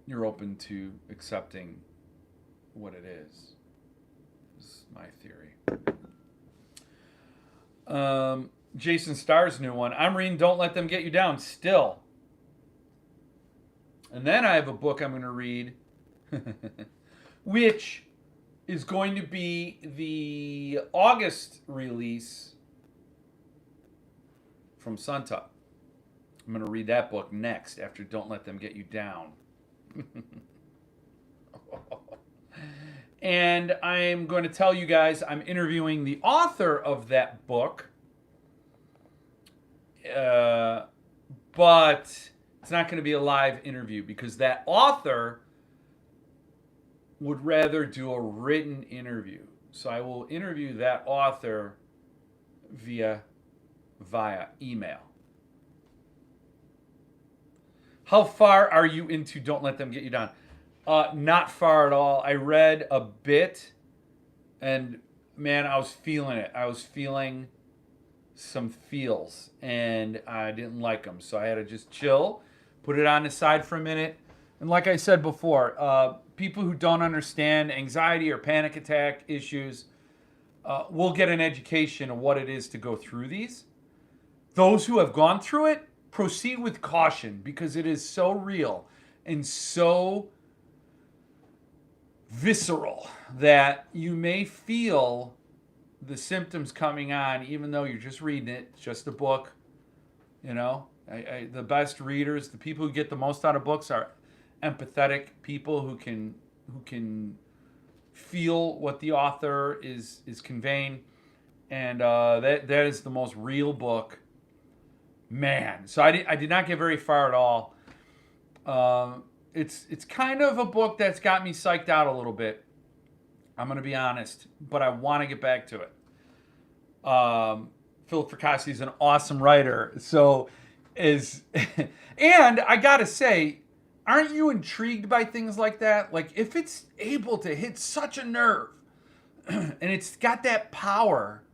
you're open to accepting what it is. This is my theory. Jason Starr's new one. I'm reading Don't Let Them Get You Down still. And then I have a book I'm going to read, which is going to be the August release from Suntup. I'm going to read that book next after Don't Let Them Get You Down. And I'm going to tell you guys I'm interviewing the author of that book. But it's not going to be a live interview because that author would rather do a written interview. So I will interview that author via email. How far are you into Don't Let Them Get You Down? Not far at all. I read a bit, and man, I was feeling it. I was feeling some feels, and I didn't like them. So I had to just chill, put it on the side for a minute. And like I said before, people who don't understand anxiety or panic attack issues will get an education of what it is to go through these. Those who have gone through it, proceed with caution because it is so real and so visceral that you may feel the symptoms coming on even though you're just reading it. It's just a book. You know, the best readers, the people who get the most out of books are empathetic people who can feel what the author is conveying. And that is the most real book. Man, so I did not get very far at all. It's kind of a book that's got me psyched out a little bit. I'm going to be honest, but I want to get back to it. Philip Fracassi is an awesome writer. So and I got to say, aren't you intrigued by things like that? Like if it's able to hit such a nerve and it's got that power,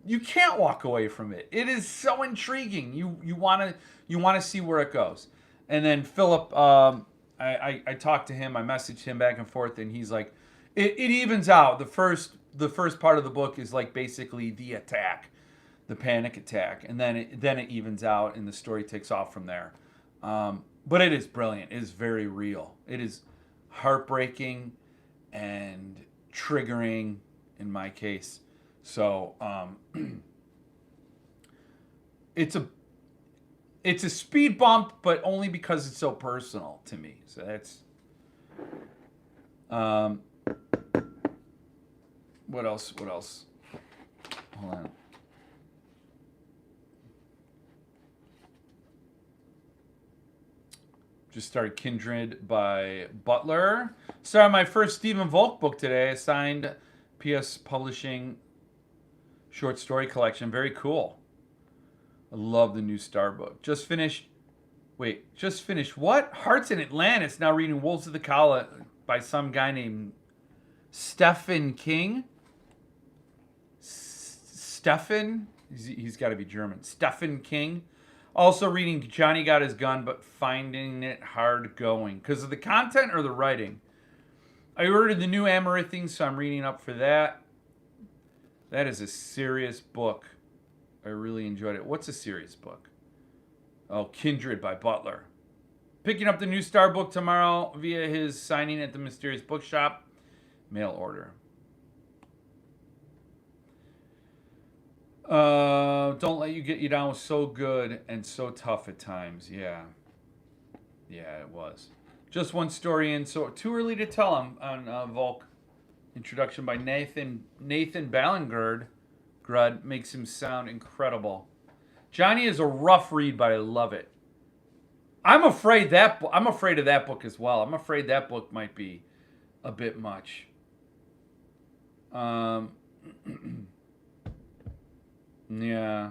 you can't walk away from it. It is so intriguing. You want to see where it goes. And then Philip, I talked to him. I messaged him back and forth, and he's like, it evens out. The first part of the book is like basically the attack, the panic attack, and then it evens out, and the story takes off from there. But it is brilliant. It is very real. It is heartbreaking and triggering in my case. So it's a speed bump, but only because it's so personal to me. So that's what else? Hold on. Just started Kindred by Butler. Started my first Stephen Volk book today. I signed PS Publishing short story collection. Very cool. I love the new Star book. Just finished what? Hearts in Atlantis. Now reading Wolves of the Kala by some guy named Stephen King. Stephen? He's got to be German. Stephen King. Also reading Johnny Got His Gun, but finding it hard going. Because of the content or the writing? I ordered the new Amaranthine, so I'm reading up for that. That is a serious book. I really enjoyed it. What's a serious book? Oh, Kindred by Butler. Picking up the new Star book tomorrow via his signing at the Mysterious Bookshop. Mail order. Don't Let You Get You Down was so good and so tough at times. Yeah, it was. Just one story in, so too early to tell on Volk. Introduction by Nathan Ballengard. Grud makes him sound incredible. Johnny is a rough read, but I love it. I'm afraid of that book as well. I'm afraid that book might be a bit much. Yeah.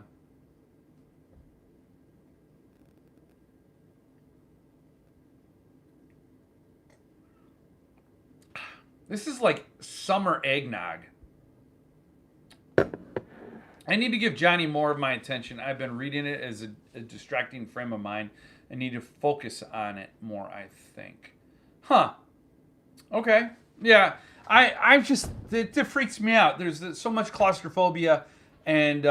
This is like summer eggnog. I need to give Johnny more of my attention. I've been reading it as a distracting frame of mind. I need to focus on it more, I think. Huh. Okay. Yeah. I just, it freaks me out. There's so much claustrophobia and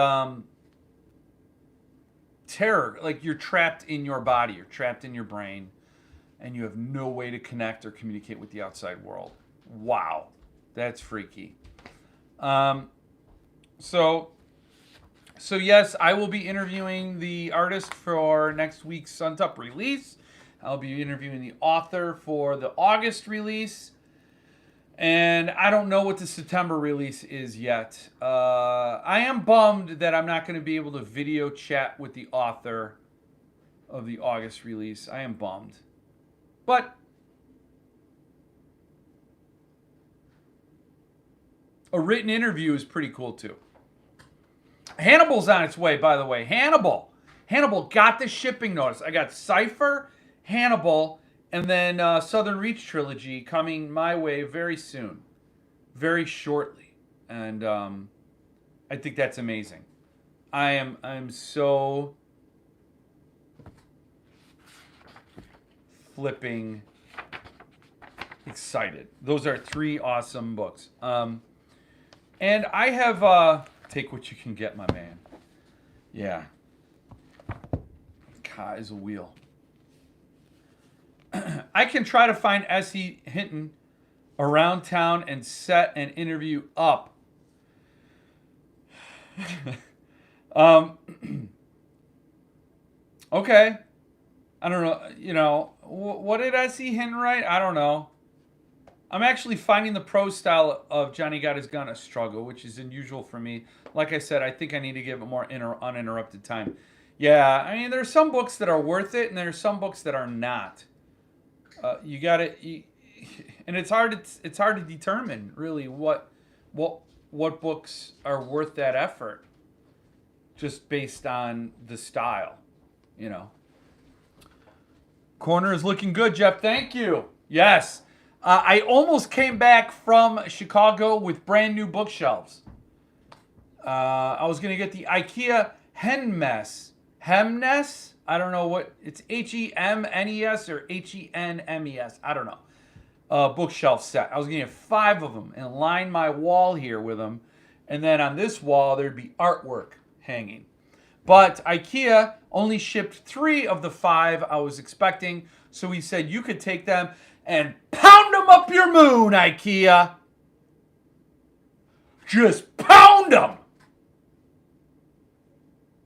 terror. Like you're trapped in your body, you're trapped in your brain, and you have no way to connect or communicate with the outside world. Wow, that's freaky. So yes, I will be interviewing the artist for next week's Suns Up release. I'll be interviewing the author for the August release. And I don't know what the September release is yet. I am bummed that I'm not going to be able to video chat with the author of the August release. I am bummed. But a written interview is pretty cool too. Hannibal's on its way, by the way. Hannibal got the shipping notice. I got Cypher, Hannibal, and then Southern Reach Trilogy coming my way very soon, very shortly, and I think that's amazing. I'm so flipping excited. Those are 3 awesome books, and I have take what you can get, my man. Yeah, God is a wheel. I can try to find S.E. Hinton around town and set an interview up. Okay. I don't know. You know, what did S.E. Hinton write? I don't know. I'm actually finding the prose style of Johnny Got His Gun a struggle, which is unusual for me. Like I said, I think I need to give it more uninterrupted time. Yeah, I mean, there's some books that are worth it, and there's some books that are not. You got to, and it's hard to determine really what books are worth that effort, just based on the style, you know. Corner is looking good, Jeff. Thank you. Yes, I almost came back from Chicago with brand new bookshelves. I was gonna get the IKEA Hemnes. I don't know what it's Hemnes or Henmes. I don't know. Bookshelf set. I was gonna get 5 of them and line my wall here with them, and then on this wall there'd be artwork hanging. But IKEA only shipped 3 of the 5 I was expecting, so he said you could take them and pound them up your moon, IKEA. Just pound them.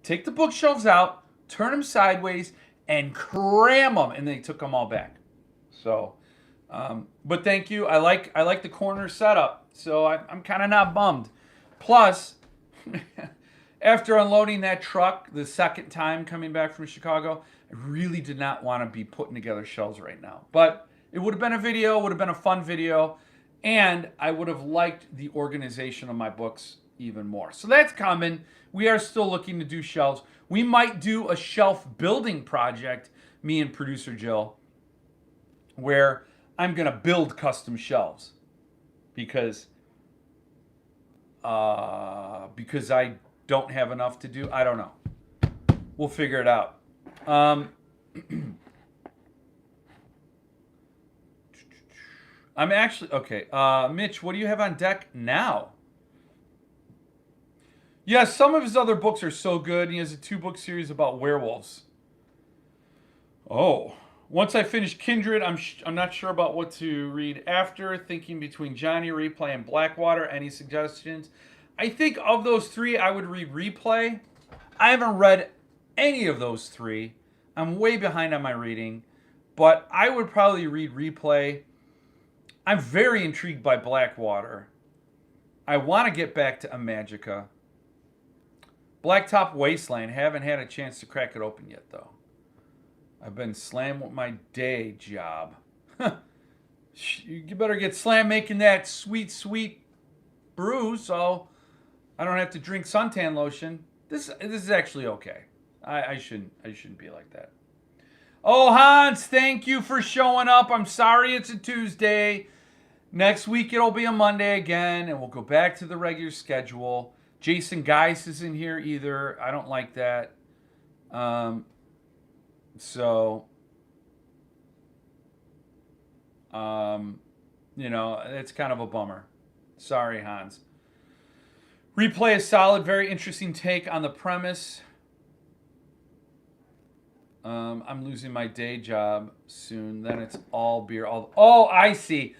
Take the bookshelves out, turn them sideways, and cram them. And they took them all back. So, but thank you. I like the corner setup. So I'm kind of not bummed. Plus, after unloading that truck the second time coming back from Chicago, I really did not want to be putting together shelves right now. But it would have been a video, would have been a fun video, and I would have liked the organization of my books even more. So that's coming. We are still looking to do shelves. We might do a shelf building project, me and producer Jill, where I'm going to build custom shelves because I don't have enough to do. I don't know. We'll figure it out. I'm actually, okay. Mitch, what do you have on deck now? Yeah, some of his other books are so good. He has a 2-book series about werewolves. Oh. Once I finish Kindred, I'm not sure about what to read after. Thinking between Johnny, Replay, and Blackwater. Any suggestions? I think of those 3, I would read Replay. I haven't read any of those 3. I'm way behind on my reading. But I would probably read Replay. I'm very intrigued by Blackwater. I want to get back to Imagica. Blacktop Wasteland. Haven't had a chance to crack it open yet, though. I've been slammed with my day job. You better get slammed making that sweet, sweet brew, so I don't have to drink suntan lotion. This is actually okay. I shouldn't be like that. Oh, Hans, thank you for showing up. I'm sorry it's a Tuesday. Next week it'll be a Monday again, and we'll go back to the regular schedule. Jason Geis isn't here either. I don't like that. You know, it's kind of a bummer. Sorry, Hans. Replay is solid. Very interesting take on the premise. I'm losing my day job soon. Then it's all beer. Oh, I see.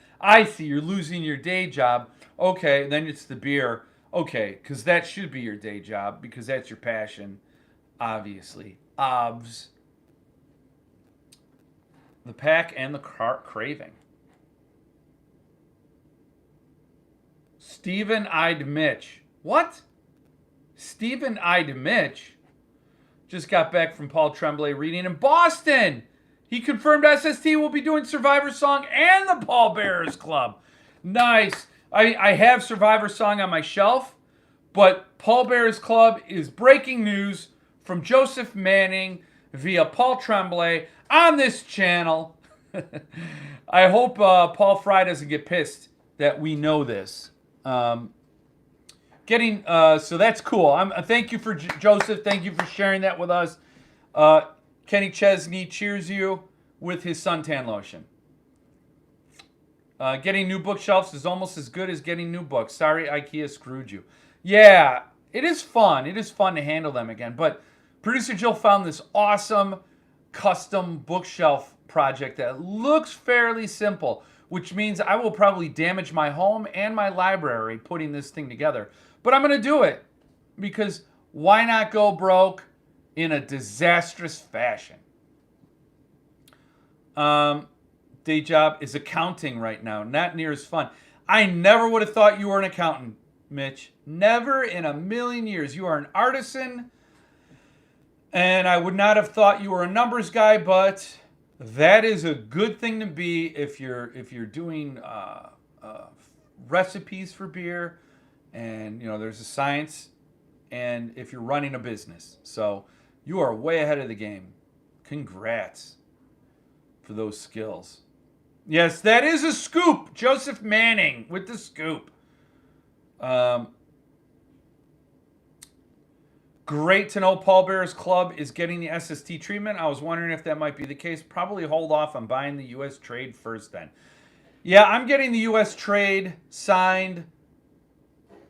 You're losing your day job. Okay, then it's the beer. Okay, because that should be your day job because that's your passion, obviously. Obs. The pack and the craving. Steven-eyed Mitch. What? Steven-eyed Mitch? Just got back from Paul Tremblay reading in Boston. He confirmed SST will be doing Survivor Song and the Paul Bearers Club. Nice. I have Survivor Song on my shelf, but Paul Bearers Club is breaking news from Joseph Manning via Paul Tremblay on this channel. I hope Paul Fry doesn't get pissed that we know this. So that's cool. Thank you for Joseph. Thank you for sharing that with us. Kenny Chesney cheers you with his suntan lotion. Getting new bookshelves is almost as good as getting new books. Sorry, IKEA screwed you. Yeah, it is fun. It is fun to handle them again. But producer Jill found this awesome custom bookshelf project that looks fairly simple, which means I will probably damage my home and my library putting this thing together. But I'm going to do it because why not go broke in a disastrous fashion? Day job is accounting right now. Not near as fun. I never would have thought you were an accountant, Mitch. Never in a million years. You are an artisan. And I would not have thought you were a numbers guy, but that is a good thing to be if you're doing recipes for beer, and there's a science, and if you're running a business. So you are way ahead of the game. Congrats for those skills. Yes, that is a scoop. Joseph Manning with the scoop. Great to know Paul Bearers Club is getting the SST treatment. I was wondering if that might be the case. Probably hold off on buying the U.S. trade first then. Yeah, I'm getting the U.S. trade signed.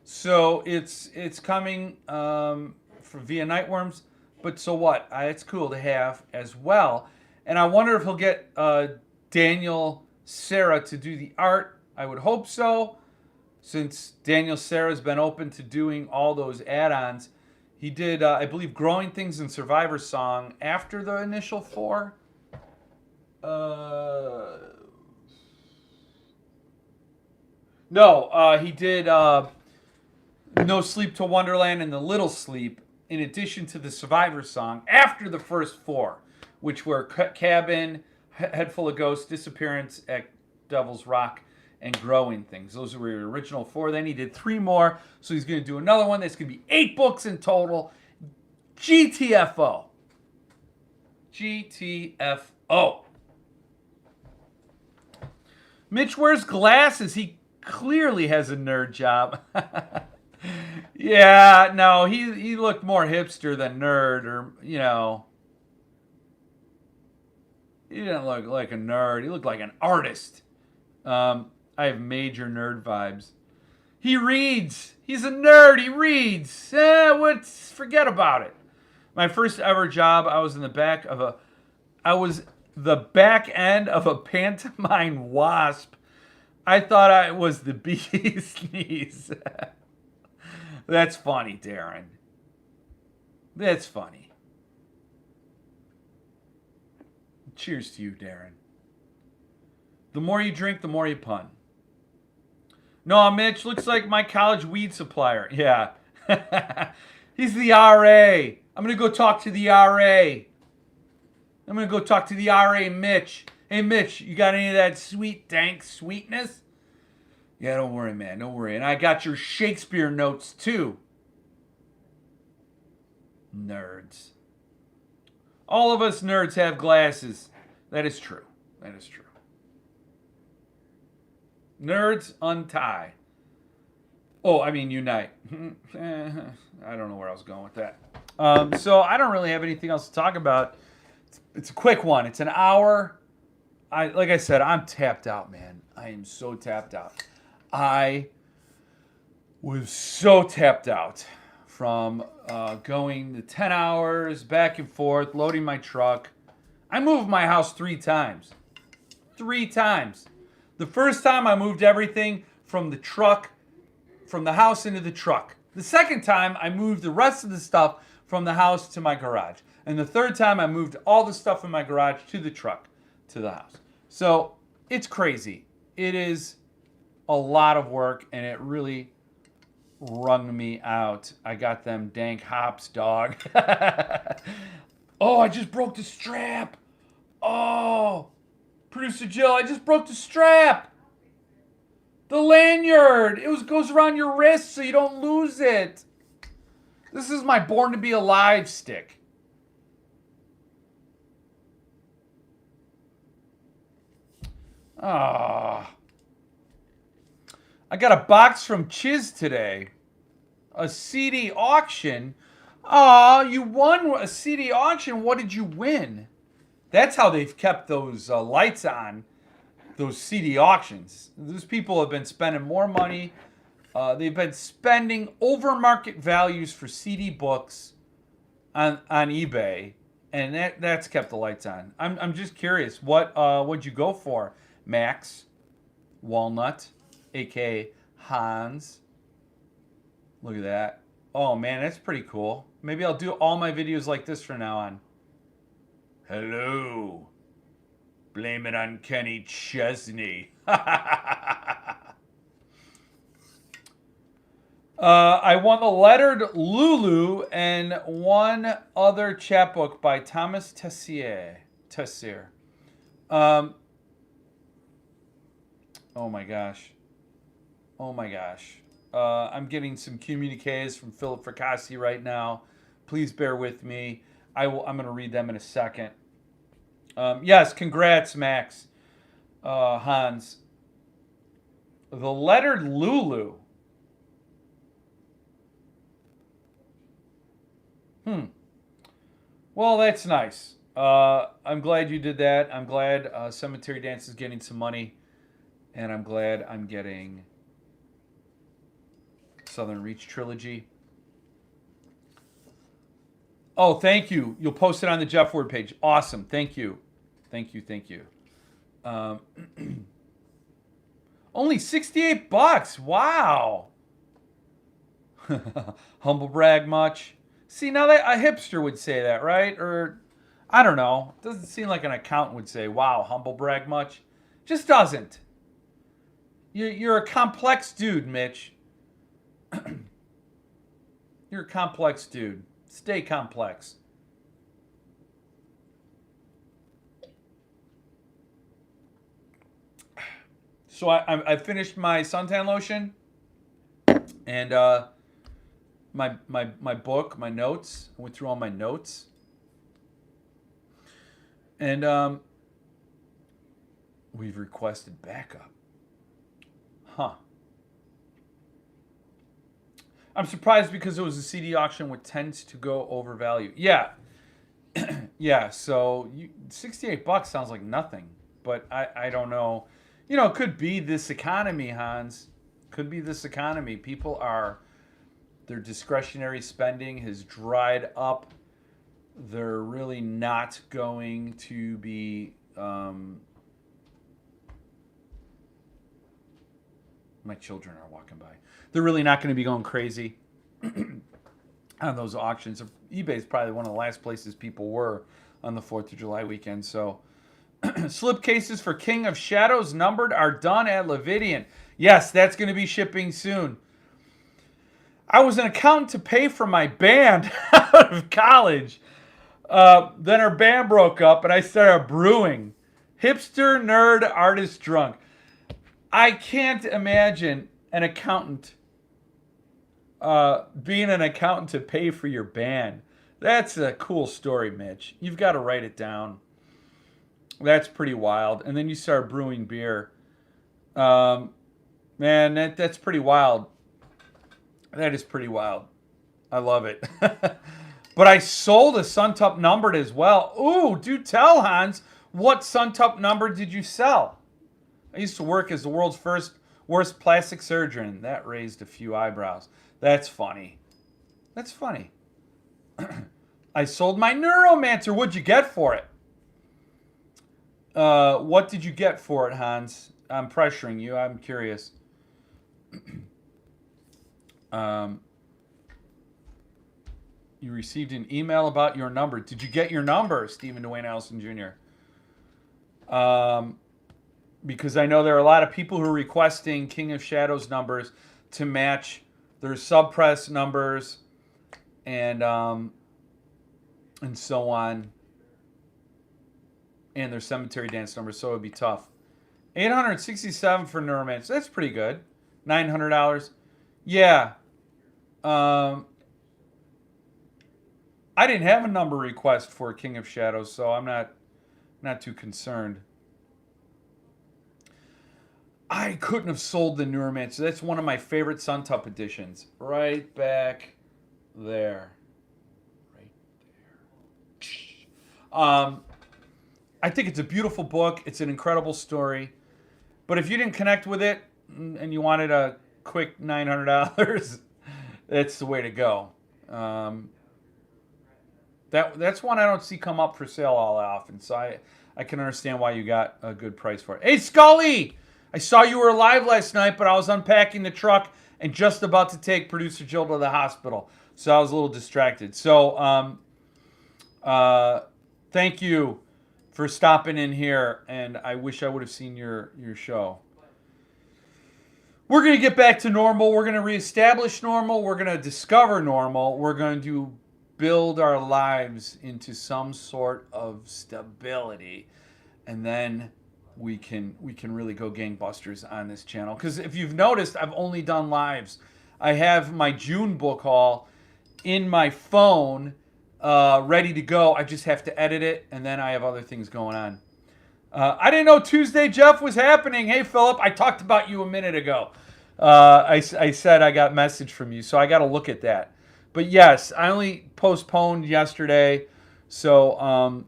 So it's coming via Nightworms. But so what? It's cool to have as well. And I wonder if he'll get Daniel Sarah to do the art. I would hope so, since Daniel Sarah's been open to doing all those add-ons. He did, I believe, Growing Things in Survivor Song after the initial 4. He did No Sleep to Wonderland and The Little Sleep, in addition to the Survivor Song after the first 4, which were Cabin, Head Full of Ghosts, Disappearance at Devil's Rock, and Growing Things. Those were your original 4. Then he did 3 more, so he's going to do another one. That's going to be 8 books in total. GTFO. GTFO. Mitch wears glasses. He clearly has a nerd job. Yeah, no, he looked more hipster than nerd, or, He didn't look like a nerd. He looked like an artist. I have major nerd vibes. He reads. He's a nerd. He reads. Forget about it. My first ever job, I was the back end of a pantomime wasp. I thought I was the bee's knees. That's funny, Darren. That's funny. Cheers to you, Darren. The more you drink, the more you pun. No, Mitch, looks like my college weed supplier. Yeah. He's the RA. I'm going to go talk to the RA. Mitch. Hey, Mitch, you got any of that sweet, dank sweetness? Yeah, don't worry, man. Don't worry. And I got your Shakespeare notes, too. Nerds. All of us nerds have glasses. That is true. Nerds untie. Oh, I mean unite. I don't know where I was going with that. So I don't really have anything else to talk about. It's a quick one. It's an hour. Like I said, I'm tapped out, man. I am so tapped out. I was so tapped out from going the 10 hours back and forth, loading my truck, I moved my house 3 times. 3 times. The first time I moved everything from the truck, from the house into the truck. The second time I moved the rest of the stuff from the house to my garage. And the third time I moved all the stuff in my garage to the truck, to the house. So it's crazy. It is a lot of work, and it really wrung me out. I got them dank hops, dog. Oh, I just broke the strap. Oh, Producer Jill, I just broke the strap. The lanyard. It goes around your wrist so you don't lose it. This is my Born to Be Alive stick. Ah. I got a box from Chiz today. A CD auction. Aw, you won a CD auction. What did you win? That's how they've kept those lights on, those CD auctions. Those people have been spending more money. They've been spending over market values for CD books on eBay, and that's kept the lights on. I'm just curious, what'd you go for, Max Walnut, aka Hans? Look at that. Oh man, that's pretty cool. Maybe I'll do all my videos like this from now on. Hello. Blame it on Kenny Chesney. I won the lettered Lulu and one other chapbook by Thomas Tessier. Oh my gosh. Oh my gosh. I'm getting some communiques from Philip Fracassi right now. Please bear with me. I'm going to read them in a second. Yes, congrats, Max. Hans. The lettered Lulu. Well, that's nice. I'm glad you did that. I'm glad Cemetery Dance is getting some money. And I'm glad I'm getting Southern Reach Trilogy. Oh, thank you. You'll post it on the Jeff Word page. Awesome. Thank you. Thank you. Only $68. Wow. Humble brag much? See, now that a hipster would say that, right? Or, I don't know. It doesn't seem like an accountant would say, wow, humble brag much. Just doesn't. You're a complex dude, Mitch. You're a complex dude. Stay complex. So I finished my suntan lotion and my book, my notes. I went through all my notes. And we've requested backup. Huh. I'm surprised because it was a CD auction which tends to go over value. Yeah. Yeah, so $68 sounds like nothing. But I don't know. You know, it could be this economy, Hans. Could be this economy. Their discretionary spending has dried up. They're really not going to be... my children are walking by. They're really not going to be going crazy on those auctions. eBay is probably one of the last places people were on the 4th of July weekend. So slip cases for King of Shadows numbered are done at Levidian. Yes, that's going to be shipping soon. I was an accountant to pay for my band out of college. Then our band broke up and I started brewing. Hipster, nerd, artist, drunk. I can't imagine an accountant being an accountant to pay for your band. That's a cool story, Mitch. You've got to write it down. That's pretty wild. And then you start brewing beer. Man, that's pretty wild. That is pretty wild. I love it. But I sold a Suntup numbered as well. Ooh, do tell, Hans. What Suntup number did you sell? I used to work as the world's worst plastic surgeon. That raised a few eyebrows. That's funny. I sold my Neuromancer. What'd you get for it? What did you get for it, Hans? I'm pressuring you. I'm curious. You received an email about your number. Did you get your number, Stephen Dwayne Allison Jr.? Because I know there are a lot of people who are requesting King of Shadows numbers to match their subpress numbers and so on, and their cemetery dance numbers. So it would be tough. $867 for Neuromancer. That's pretty good. $900. Yeah. I didn't have a number request for King of Shadows, so I'm not too concerned. I couldn't have sold the Neuromancer. That's one of my favorite Suntup editions. Right back there. Right there. I think it's a beautiful book. It's an incredible story. But if you didn't connect with it and you wanted a quick $900, that's the way to go. That's one I don't see come up for sale all that often. So I can understand why you got a good price for it. Hey, Scully! I saw you were alive last night, but I was unpacking the truck and just about to take producer Jill to the hospital. So I was a little distracted. So thank you for stopping in here, and I wish I would have seen your show. We're going to get back to normal. We're going to reestablish normal. We're going to discover normal. We're going to build our lives into some sort of stability. And then we can really go gangbusters on this channel. Because if you've noticed, I've only done lives. I have my June book haul in my phone ready to go. I just have to edit it, and then I have other things going on. I didn't know Tuesday Jeff was happening. Hey, Philip, I talked about you a minute ago. I said I got a message from you, so I got to look at that. But yes, I only postponed yesterday, so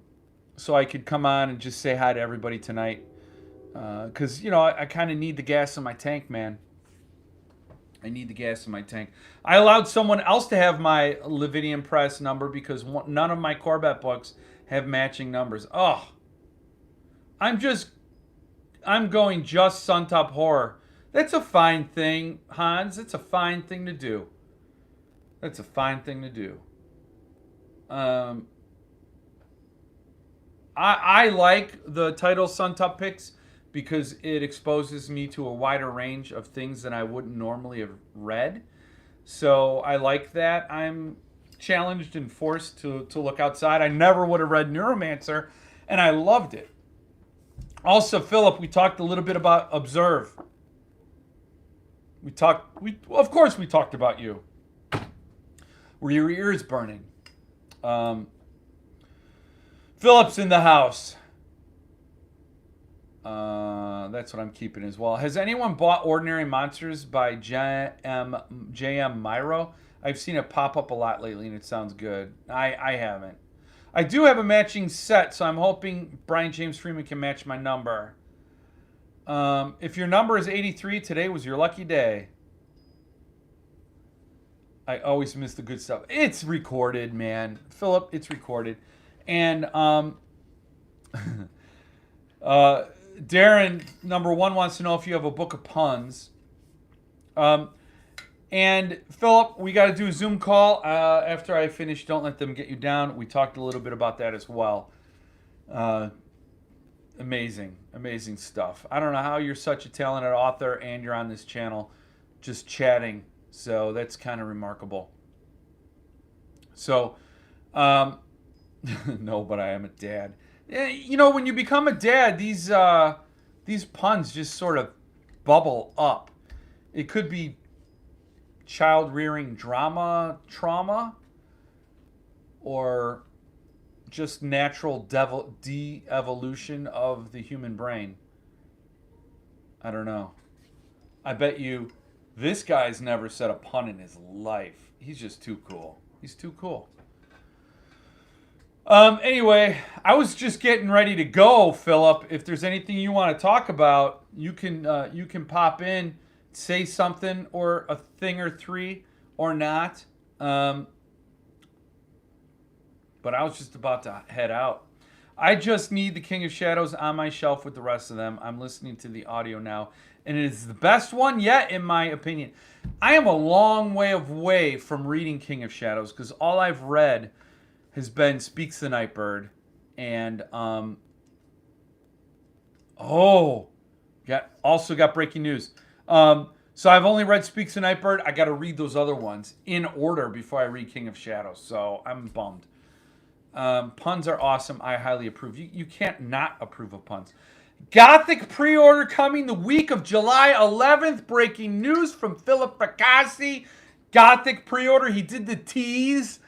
I could come on and just say hi to everybody tonight. Because, I kind of need the gas in my tank, man. I need the gas in my tank. I allowed someone else to have my Levidian Press number because none of my Corbett books have matching numbers. Oh, I'm going just Suntop horror. That's a fine thing, Hans. It's a fine thing to do. That's a fine thing to do. I like the title Suntop picks because it exposes me to a wider range of things than I wouldn't normally have read. So I like that. I'm challenged and forced to look outside. I never would have read Neuromancer, and I loved it. Also, Philip, we talked a little bit about Observe. Of course we talked about you. Were your ears burning? Philip's in the house. That's what I'm keeping as well. Has anyone bought Ordinary Monsters by J.M. Myro? I've seen it pop up a lot lately, and it sounds good. I haven't. I do have a matching set, so I'm hoping Brian James Freeman can match my number. If your number is 83, today was your lucky day. I always miss the good stuff. It's recorded, man. Philip, it's recorded. And Darren, number one, wants to know if you have a book of puns. And Philip, we got to do a Zoom call after I finish. Don't let them get you down. We talked a little bit about that as well. Amazing stuff. I don't know how you're such a talented author and you're on this channel just chatting. So that's kind of remarkable. So, no, but I am a dad. When you become a dad, these puns just sort of bubble up. It could be child rearing trauma, or just natural de-evolution of the human brain. I don't know. I bet you this guy's never said a pun in his life. He's just too cool. He's too cool. Anyway, I was just getting ready to go, Philip. If there's anything you want to talk about, you can pop in, say something or a thing or three or not. But I was just about to head out. I just need the King of Shadows on my shelf with the rest of them. I'm listening to the audio now, and it is the best one yet, in my opinion. I am a long way away from reading King of Shadows because all I've read has been Speaks the Nightbird, and also got breaking news. So I've only read Speaks the Nightbird. I got to read those other ones in order before I read King of Shadows. So I'm bummed. Puns are awesome. I highly approve. You can't not approve of puns. Gothic pre-order coming the week of July 11th. Breaking news from Philip Fracassi. Gothic pre-order. He did the tease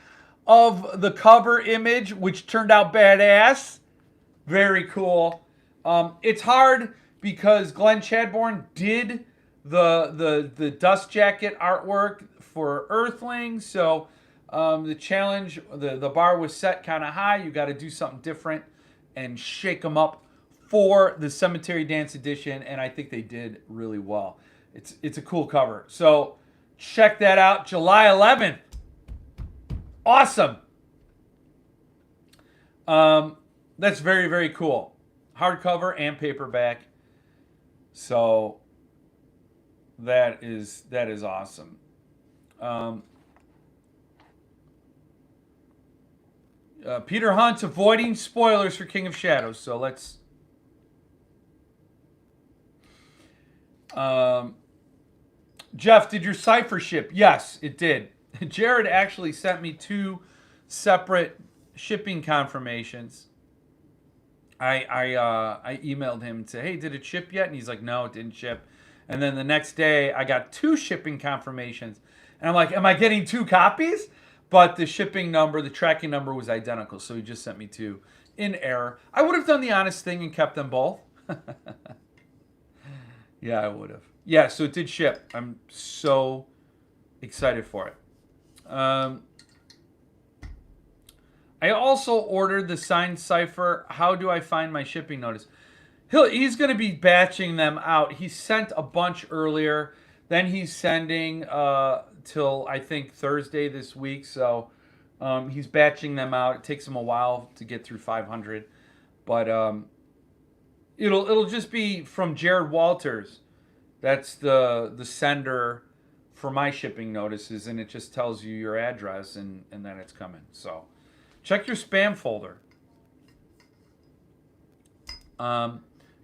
of the cover image, which turned out badass. Very cool. It's hard because Glenn Chadbourne did the dust jacket artwork for Earthling, so the challenge, the bar was set kind of high. You got to do something different and shake them up for the Cemetery Dance edition, and I think they did really well. It's a cool cover. So check that out, July 11th. Awesome. That's very, very cool. Hardcover and paperback. So that is awesome. Peter Hunt's avoiding spoilers for King of Shadows. So let's. Jeff, did your cipher ship? Yes, it did. Jared actually sent me 2 separate shipping confirmations. I emailed him and said, hey, did it ship yet? And he's like, no, it didn't ship. And then the next day, I got 2 shipping confirmations. And I'm like, am I getting 2 copies? But the shipping number, the tracking number was identical. So he just sent me 2 in error. I would have done the honest thing and kept them both. Yeah, I would have. Yeah, so it did ship. I'm so excited for it. I also ordered the signed cipher. How do I find my shipping notice? He's going to be batching them out. He sent a bunch earlier. Then he's sending till, I think, Thursday this week. So he's batching them out. It takes him a while to get through 500. But it'll just be from Jared Walters. That's the sender for my shipping notices. And it just tells you your address and then it's coming. So check your spam folder.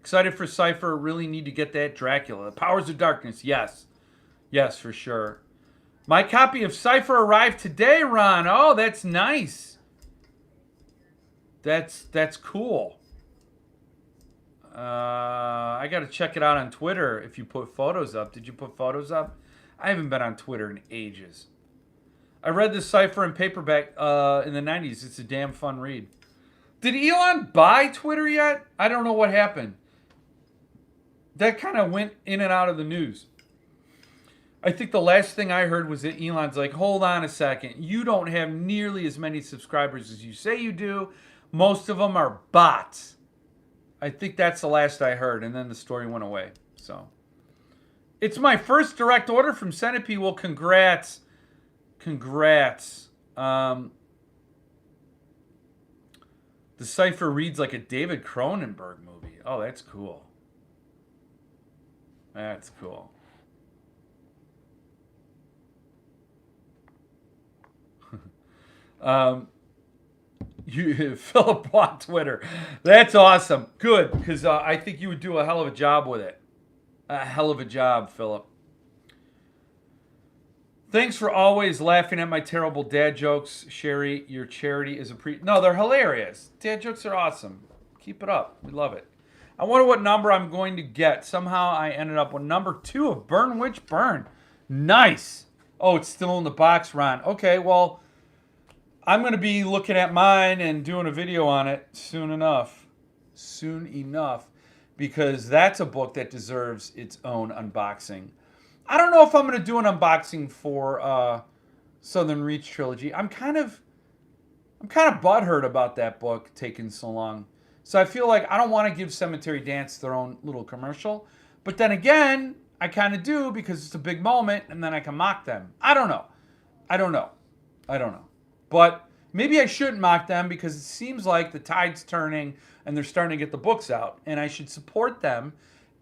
Excited for Cypher. Really need to get that Dracula. Powers of Darkness. Yes. Yes, for sure. My copy of Cypher arrived today, Ron. Oh, that's nice. That's cool. I got to check it out on Twitter if you put photos up. Did you put photos up? I haven't been on Twitter in ages. I read the Cypher in paperback in the 90s. It's a damn fun read. Did Elon buy Twitter yet? I don't know what happened. That kind of went in and out of the news. I think the last thing I heard was that Elon's like, hold on a second. You don't have nearly as many subscribers as you say you do. Most of them are bots. I think that's the last I heard. And then the story went away. So it's my first direct order from Centipede. Well, congrats. Congrats. The cipher reads like a David Cronenberg movie. Oh, that's cool. That's cool. Philip bought Twitter. That's awesome. Good, because I think you would do a hell of a job with it. A hell of a job, Philip. Thanks for always laughing at my terrible dad jokes, Sherry. Your charity is No, they're hilarious. Dad jokes are awesome. Keep it up. We love it. I wonder what number I'm going to get. Somehow I ended up with number 2 of Burn Witch Burn. Nice. Oh, it's still in the box, Ron. Okay, well, I'm going to be looking at mine and doing a video on it soon enough. Soon enough. Because that's a book that deserves its own unboxing. I don't know if I'm going to do an unboxing for Southern Reach Trilogy. I'm kind of butthurt about that book taking so long. So I feel like I don't want to give Cemetery Dance their own little commercial. But then again, I kind of do because it's a big moment and then I can mock them. I don't know. But Maybe I shouldn't mock them because it seems like the tide's turning and they're starting to get the books out, and I should support them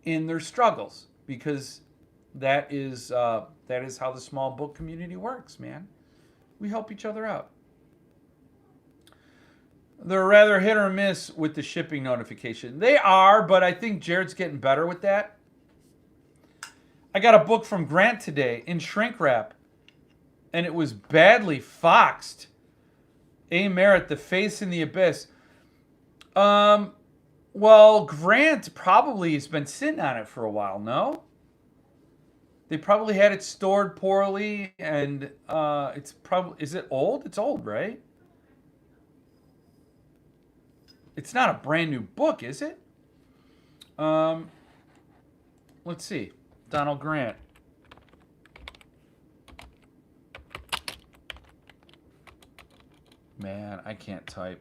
in their struggles because that is how the small book community works, man. We help each other out. They're rather hit or miss with the shipping notification. They are, but I think Jared's getting better with that. I got a book from Grant today in shrink wrap, and it was badly foxed. A. Merritt, The Face in the Abyss. Well, Grant probably has been sitting on it for a while, no? They probably had it stored poorly, and it's probably... Is it old? It's old, right? It's not a brand new book, is it? Let's see. Donald Grant. Man, I can't type.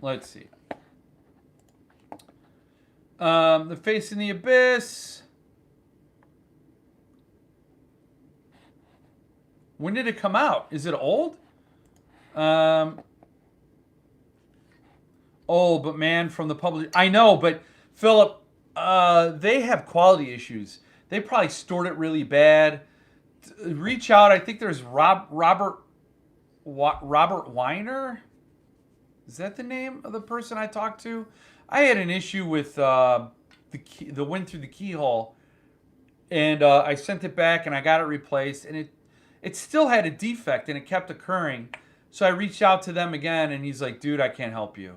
Let's see. The Face in the Abyss. When did it come out? Is it old? Old, but man, from the public. I know, but Philip, they have quality issues. They probably stored it really bad. Reach out. I think there's Robert Weiner. Is that the name of the person I talked to? I had an issue with the wind through the keyhole, and I sent it back and I got it replaced, and it still had a defect and it kept occurring. So I reached out to them again, and he's like, "Dude, I can't help you."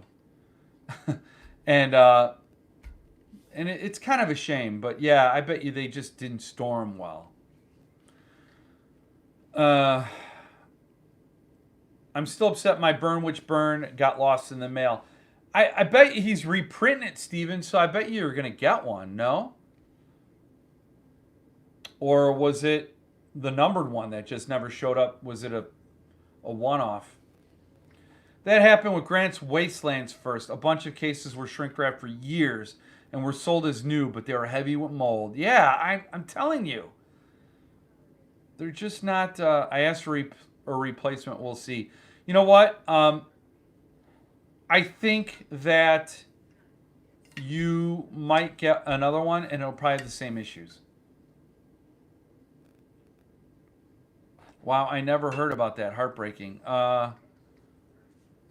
and it's kind of a shame, but yeah, I bet you they just didn't store them well. I'm still upset my Burn Witch Burn got lost in the mail. I bet he's reprinting it, Steven, so I bet you're going to get one, no? Or was it the numbered one that just never showed up? Was it a one-off? That happened with Grant's Wastelands first. A bunch of cases were shrink wrapped for years and were sold as new, but they were heavy with mold. Yeah, I'm telling you. They're just not... I asked for a replacement. We'll see. You know what? I think that you might get another one, and it'll probably have the same issues. Wow, I never heard about that. Heartbreaking. I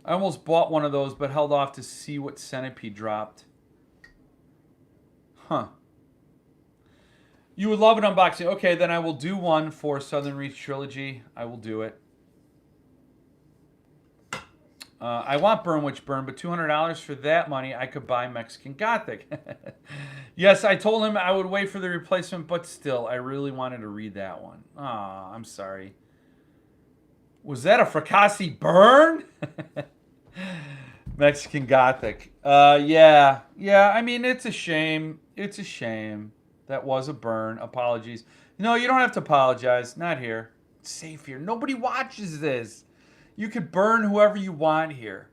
almost bought one of those, but held off to see what Centipede dropped. Huh. You would love an unboxing. Okay, then I will do one for Southern Reach Trilogy. I will do it. I want Burn Witch Burn, but $200 for that money, I could buy Mexican Gothic. Yes, I told him I would wait for the replacement, but still, I really wanted to read that one. Aw, I'm sorry. Was that a Fracassi burn? Mexican Gothic. Yeah. I mean, it's a shame. It's a shame. That was a burn. Apologies. No, you don't have to apologize. Not here. It's safe here. Nobody watches this. You could burn whoever you want here.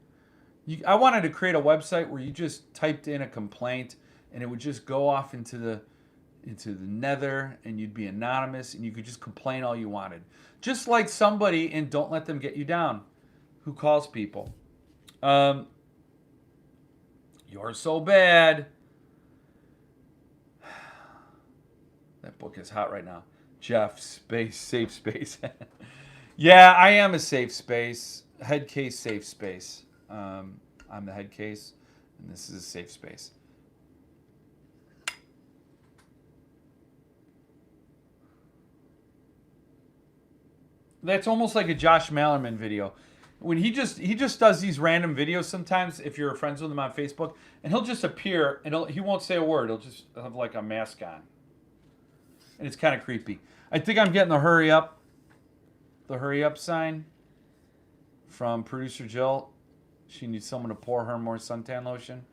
I wanted to create a website where you just typed in a complaint and it would just go off into the nether, and you'd be anonymous and you could just complain all you wanted. Just like somebody in Don't Let Them Get You Down who calls people. You're so bad. That book is hot right now. Jeff, safe space. Yeah, I am a safe space. Head case, safe space. I'm the head case, and this is a safe space. That's almost like a Josh Mallerman video. When he just does these random videos sometimes, if you're friends with him on Facebook, and he'll just appear, and he won't say a word. He'll just have like a mask on. And it's kind of creepy. I think I'm getting the hurry up sign from producer Jill. She needs someone to pour her more suntan lotion.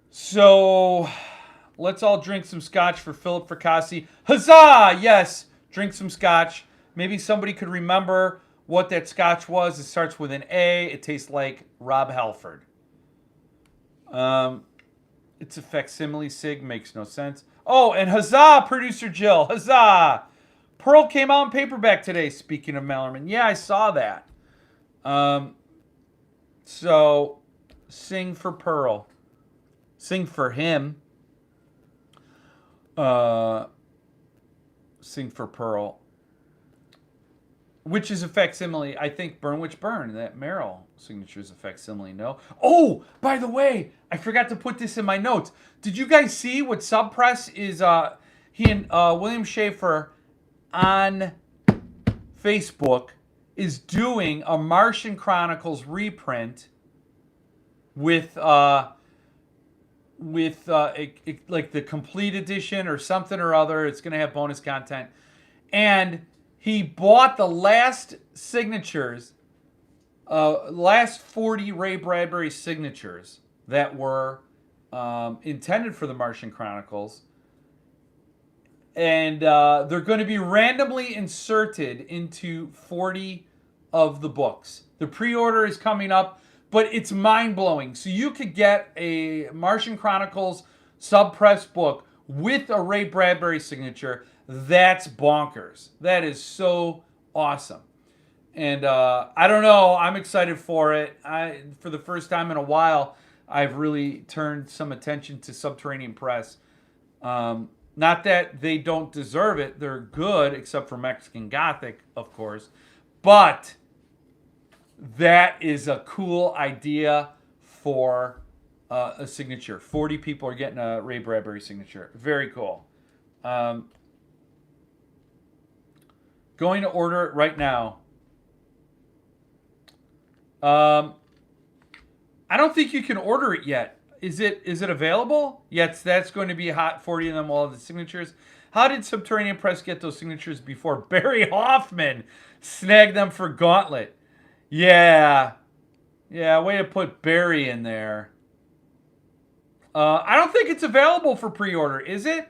So let's all drink some scotch for Philip Fracassi. Huzzah! Yes, drink some scotch. Maybe somebody could remember what that scotch was. It starts with an A. It tastes like Rob Halford. It's a facsimile sig. Makes no sense. Oh, and huzzah, producer Jill. Huzzah. Pearl came out in paperback today, speaking of Mellerman. Yeah, I saw that. So, sing for Pearl. Sing for him. Sing for Pearl. Which is a facsimile. I think Burn Witch Burn. That Meryl signature is a facsimile, no? Oh, by the way, I forgot to put this in my notes. Did you guys see what Subpress is, he and William Schaefer on Facebook is doing a Martian Chronicles reprint with like the complete edition or something or other. It's going to have bonus content. And he bought the last signatures, last 40 Ray Bradbury signatures that were intended for the Martian Chronicles. And they're going to be randomly inserted into 40 of the books. The pre-order is coming up, but it's mind-blowing. So you could get a Martian Chronicles Subpress book with a Ray Bradbury signature. That's bonkers. That is so awesome. And I don't know. I'm excited for it. For the first time in a while, I've really turned some attention to Subterranean Press. Not that they don't deserve it. They're good, except for Mexican Gothic, of course. But that is a cool idea for a signature. 40 people are getting a Ray Bradbury signature. Very cool. Going to order it right now. I don't think you can order it yet. Is it available? Yes, that's going to be hot. 40 of them will have the signatures. How did Subterranean Press get those signatures before Barry Hoffman snagged them for Gauntlet? Yeah, way to put Barry in there. I don't think it's available for pre-order, is it?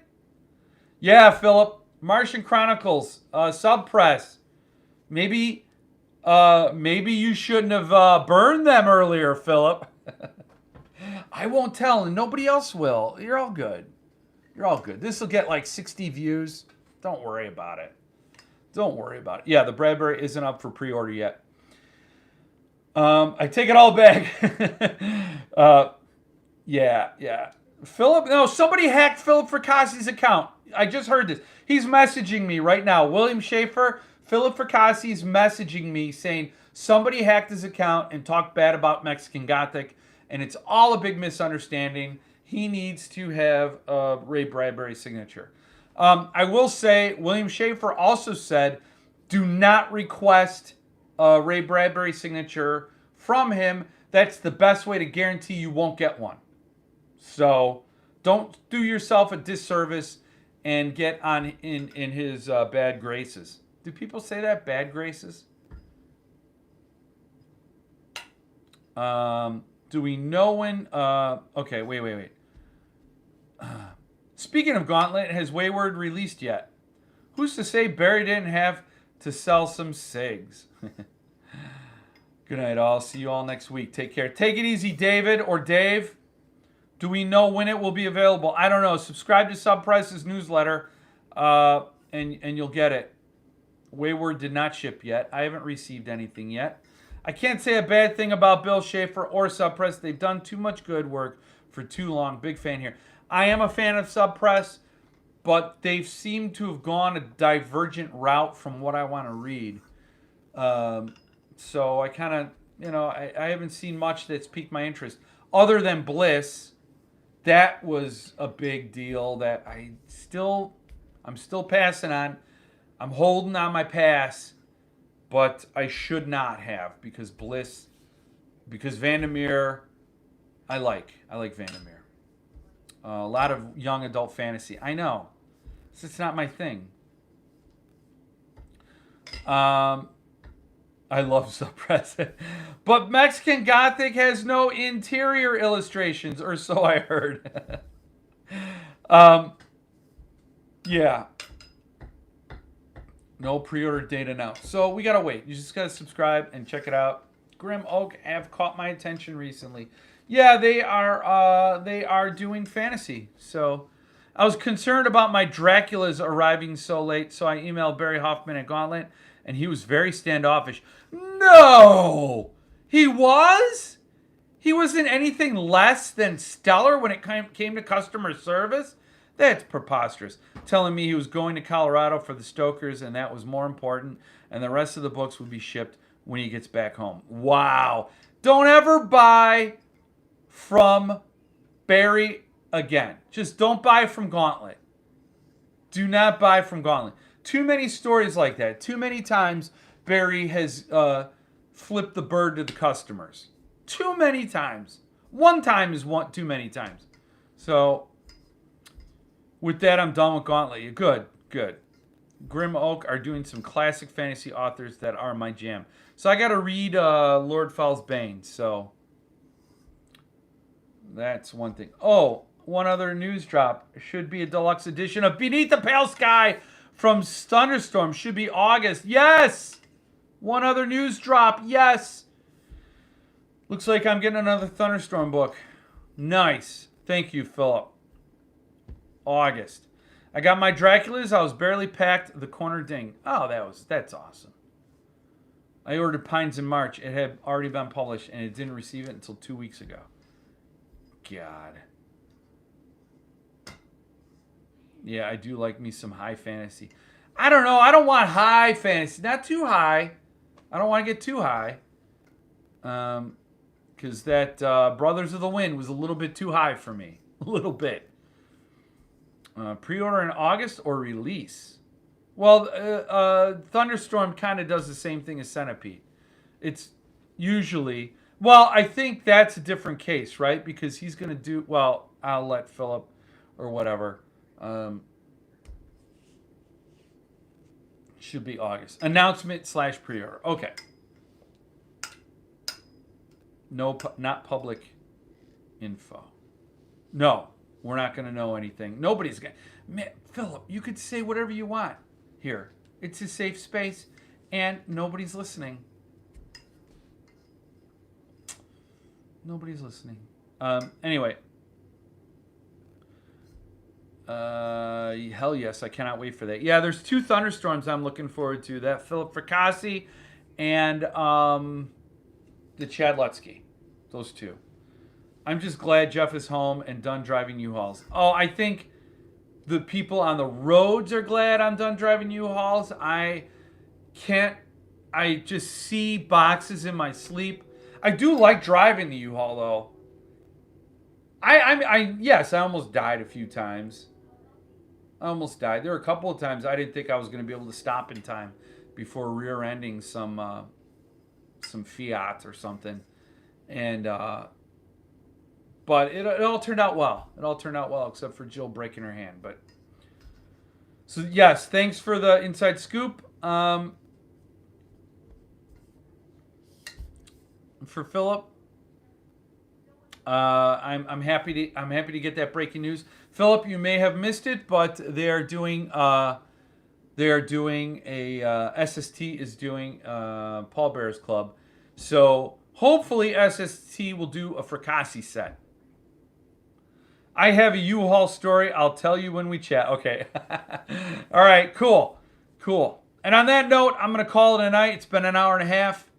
Yeah, Philip. Martian Chronicles, Subpress. Maybe you shouldn't have burned them earlier, Philip. I won't tell, and nobody else will. You're all good. This will get like 60 views. Don't worry about it. Yeah, the Bradbury isn't up for pre-order yet. I take it all back. Yeah. Philip, no, somebody hacked Philip Fricassi's account. I just heard this. He's messaging me right now. William Schaefer, Philip Fricassi is messaging me saying somebody hacked his account and talked bad about Mexican Gothic, and it's all a big misunderstanding. He needs to have a Ray Bradbury signature. I will say, William Schaefer also said, do not request a Ray Bradbury signature from him. That's the best way to guarantee you won't get one. So don't do yourself a disservice and get on in his bad graces. Do people say that? Bad graces? Do we know when... okay, wait. Speaking of Gauntlet, has Wayward released yet? Who's to say Barry didn't have to sell some SIGs? Good night, all. See you all next week. Take care. Take it easy, David or Dave. Do we know when it will be available? I don't know. Subscribe to Subpress's newsletter, and you'll get it. Wayward did not ship yet. I haven't received anything yet. I can't say a bad thing about Bill Schaefer or Subpress. They've done too much good work for too long. Big fan here. I am a fan of Subpress, but they've seemed to have gone a divergent route from what I want to read. So I kind of, I haven't seen much that's piqued my interest. Other than Bliss, that was a big deal that I'm still passing on. I'm holding on my pass, but I should not have because Vandermeer, I like Vandermeer. A lot of young adult fantasy. I know. It's not my thing. I love Subpress. But Mexican Gothic has no interior illustrations, or so I heard. Yeah. No pre-order date announced. So we gotta wait. You just gotta subscribe and check it out. Grim Oak have caught my attention recently. Yeah, they are doing fantasy. So I was concerned about my Draculas arriving so late, so I emailed Barry Hoffman at Gauntlet, and he was very standoffish. No! He was? He wasn't anything less than stellar when it came to customer service? That's preposterous. Telling me he was going to Colorado for the Stokers, and that was more important, and the rest of the books would be shipped when he gets back home. Wow. Don't ever buy from Barry again. Just don't buy from Gauntlet. Do not buy from Gauntlet. Too many stories like that. Too many times Barry has flipped the bird to the customers. Too many times. One time is too many times. So, with that, I'm done with Gauntlet. Good. Grim Oak are doing some classic fantasy authors that are my jam. So I got to read Lord Fell's Bane. So that's one thing. Oh, one other news drop. Should be a deluxe edition of Beneath the Pale Sky from Thunderstorm. Should be August. Yes! One other news drop. Yes! Looks like I'm getting another Thunderstorm book. Nice. Thank you, Philip. August. I got my Draculas. I was barely packed the corner ding. Oh, that's awesome. I ordered Pines in March. It had already been published, and it didn't receive it until 2 weeks ago. God. Yeah, I do like me some high fantasy. I don't know. I don't want high fantasy. Not too high. I don't want to get too high. Because that Brothers of the Wind was a little bit too high for me. A little bit. Pre-order in August or release? Well, Thunderstorm kind of does the same thing as Centipede. It's usually... Well, I think that's a different case, right? Because he's going to do... Well, I'll let Philip or whatever. Should be August. Announcement / pre-order. Okay. No, not public info. No. We're not going to know anything. Nobody's going to... Philip, you could say whatever you want here. It's a safe space, and nobody's listening. Nobody's listening. Anyway. Hell yes, I cannot wait for that. Yeah, there's 2 Thunderstorms I'm looking forward to. That Philip Fracassi and the Chad Lutsky. Those 2. I'm just glad Jeff is home and done driving U-Hauls. Oh, I think the people on the roads are glad I'm done driving U-Hauls. I just see boxes in my sleep. I do like driving the U-Haul, though. Yes, I almost died a few times. I almost died. There were a couple of times I didn't think I was going to be able to stop in time before rear-ending some Fiat or something. And... But it all turned out well. It all turned out well, except for Jill breaking her hand. But so yes, thanks for the inside scoop. For Philip, I'm happy to get that breaking news. Philip, you may have missed it, but they are doing a SST is doing Paul Bear's Club, so hopefully SST will do a Fracassi set. I have a U-Haul story. I'll tell you when we chat. Okay. All right. Cool. And on that note, I'm going to call it a night. It's been an hour and a half.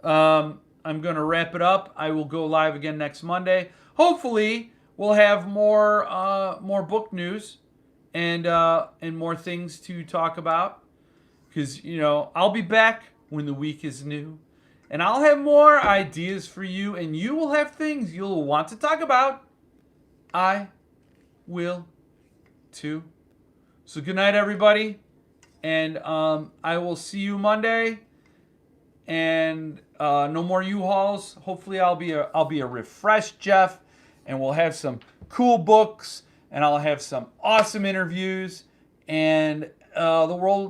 I'm going to wrap it up. I will go live again next Monday. Hopefully, we'll have more book news and more things to talk about. Because, I'll be back when the week is new. And I'll have more ideas for you. And you will have things you'll want to talk about. I will too. So good night, everybody, and I will see you Monday. And no more U-Hauls. Hopefully, I'll be a refreshed Jeff, and we'll have some cool books, and I'll have some awesome interviews, and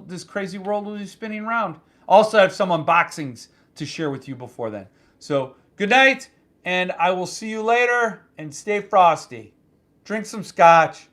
this crazy world will be spinning around. Also, have some unboxings to share with you before then. So good night. And I will see you later, and stay frosty. Drink some scotch.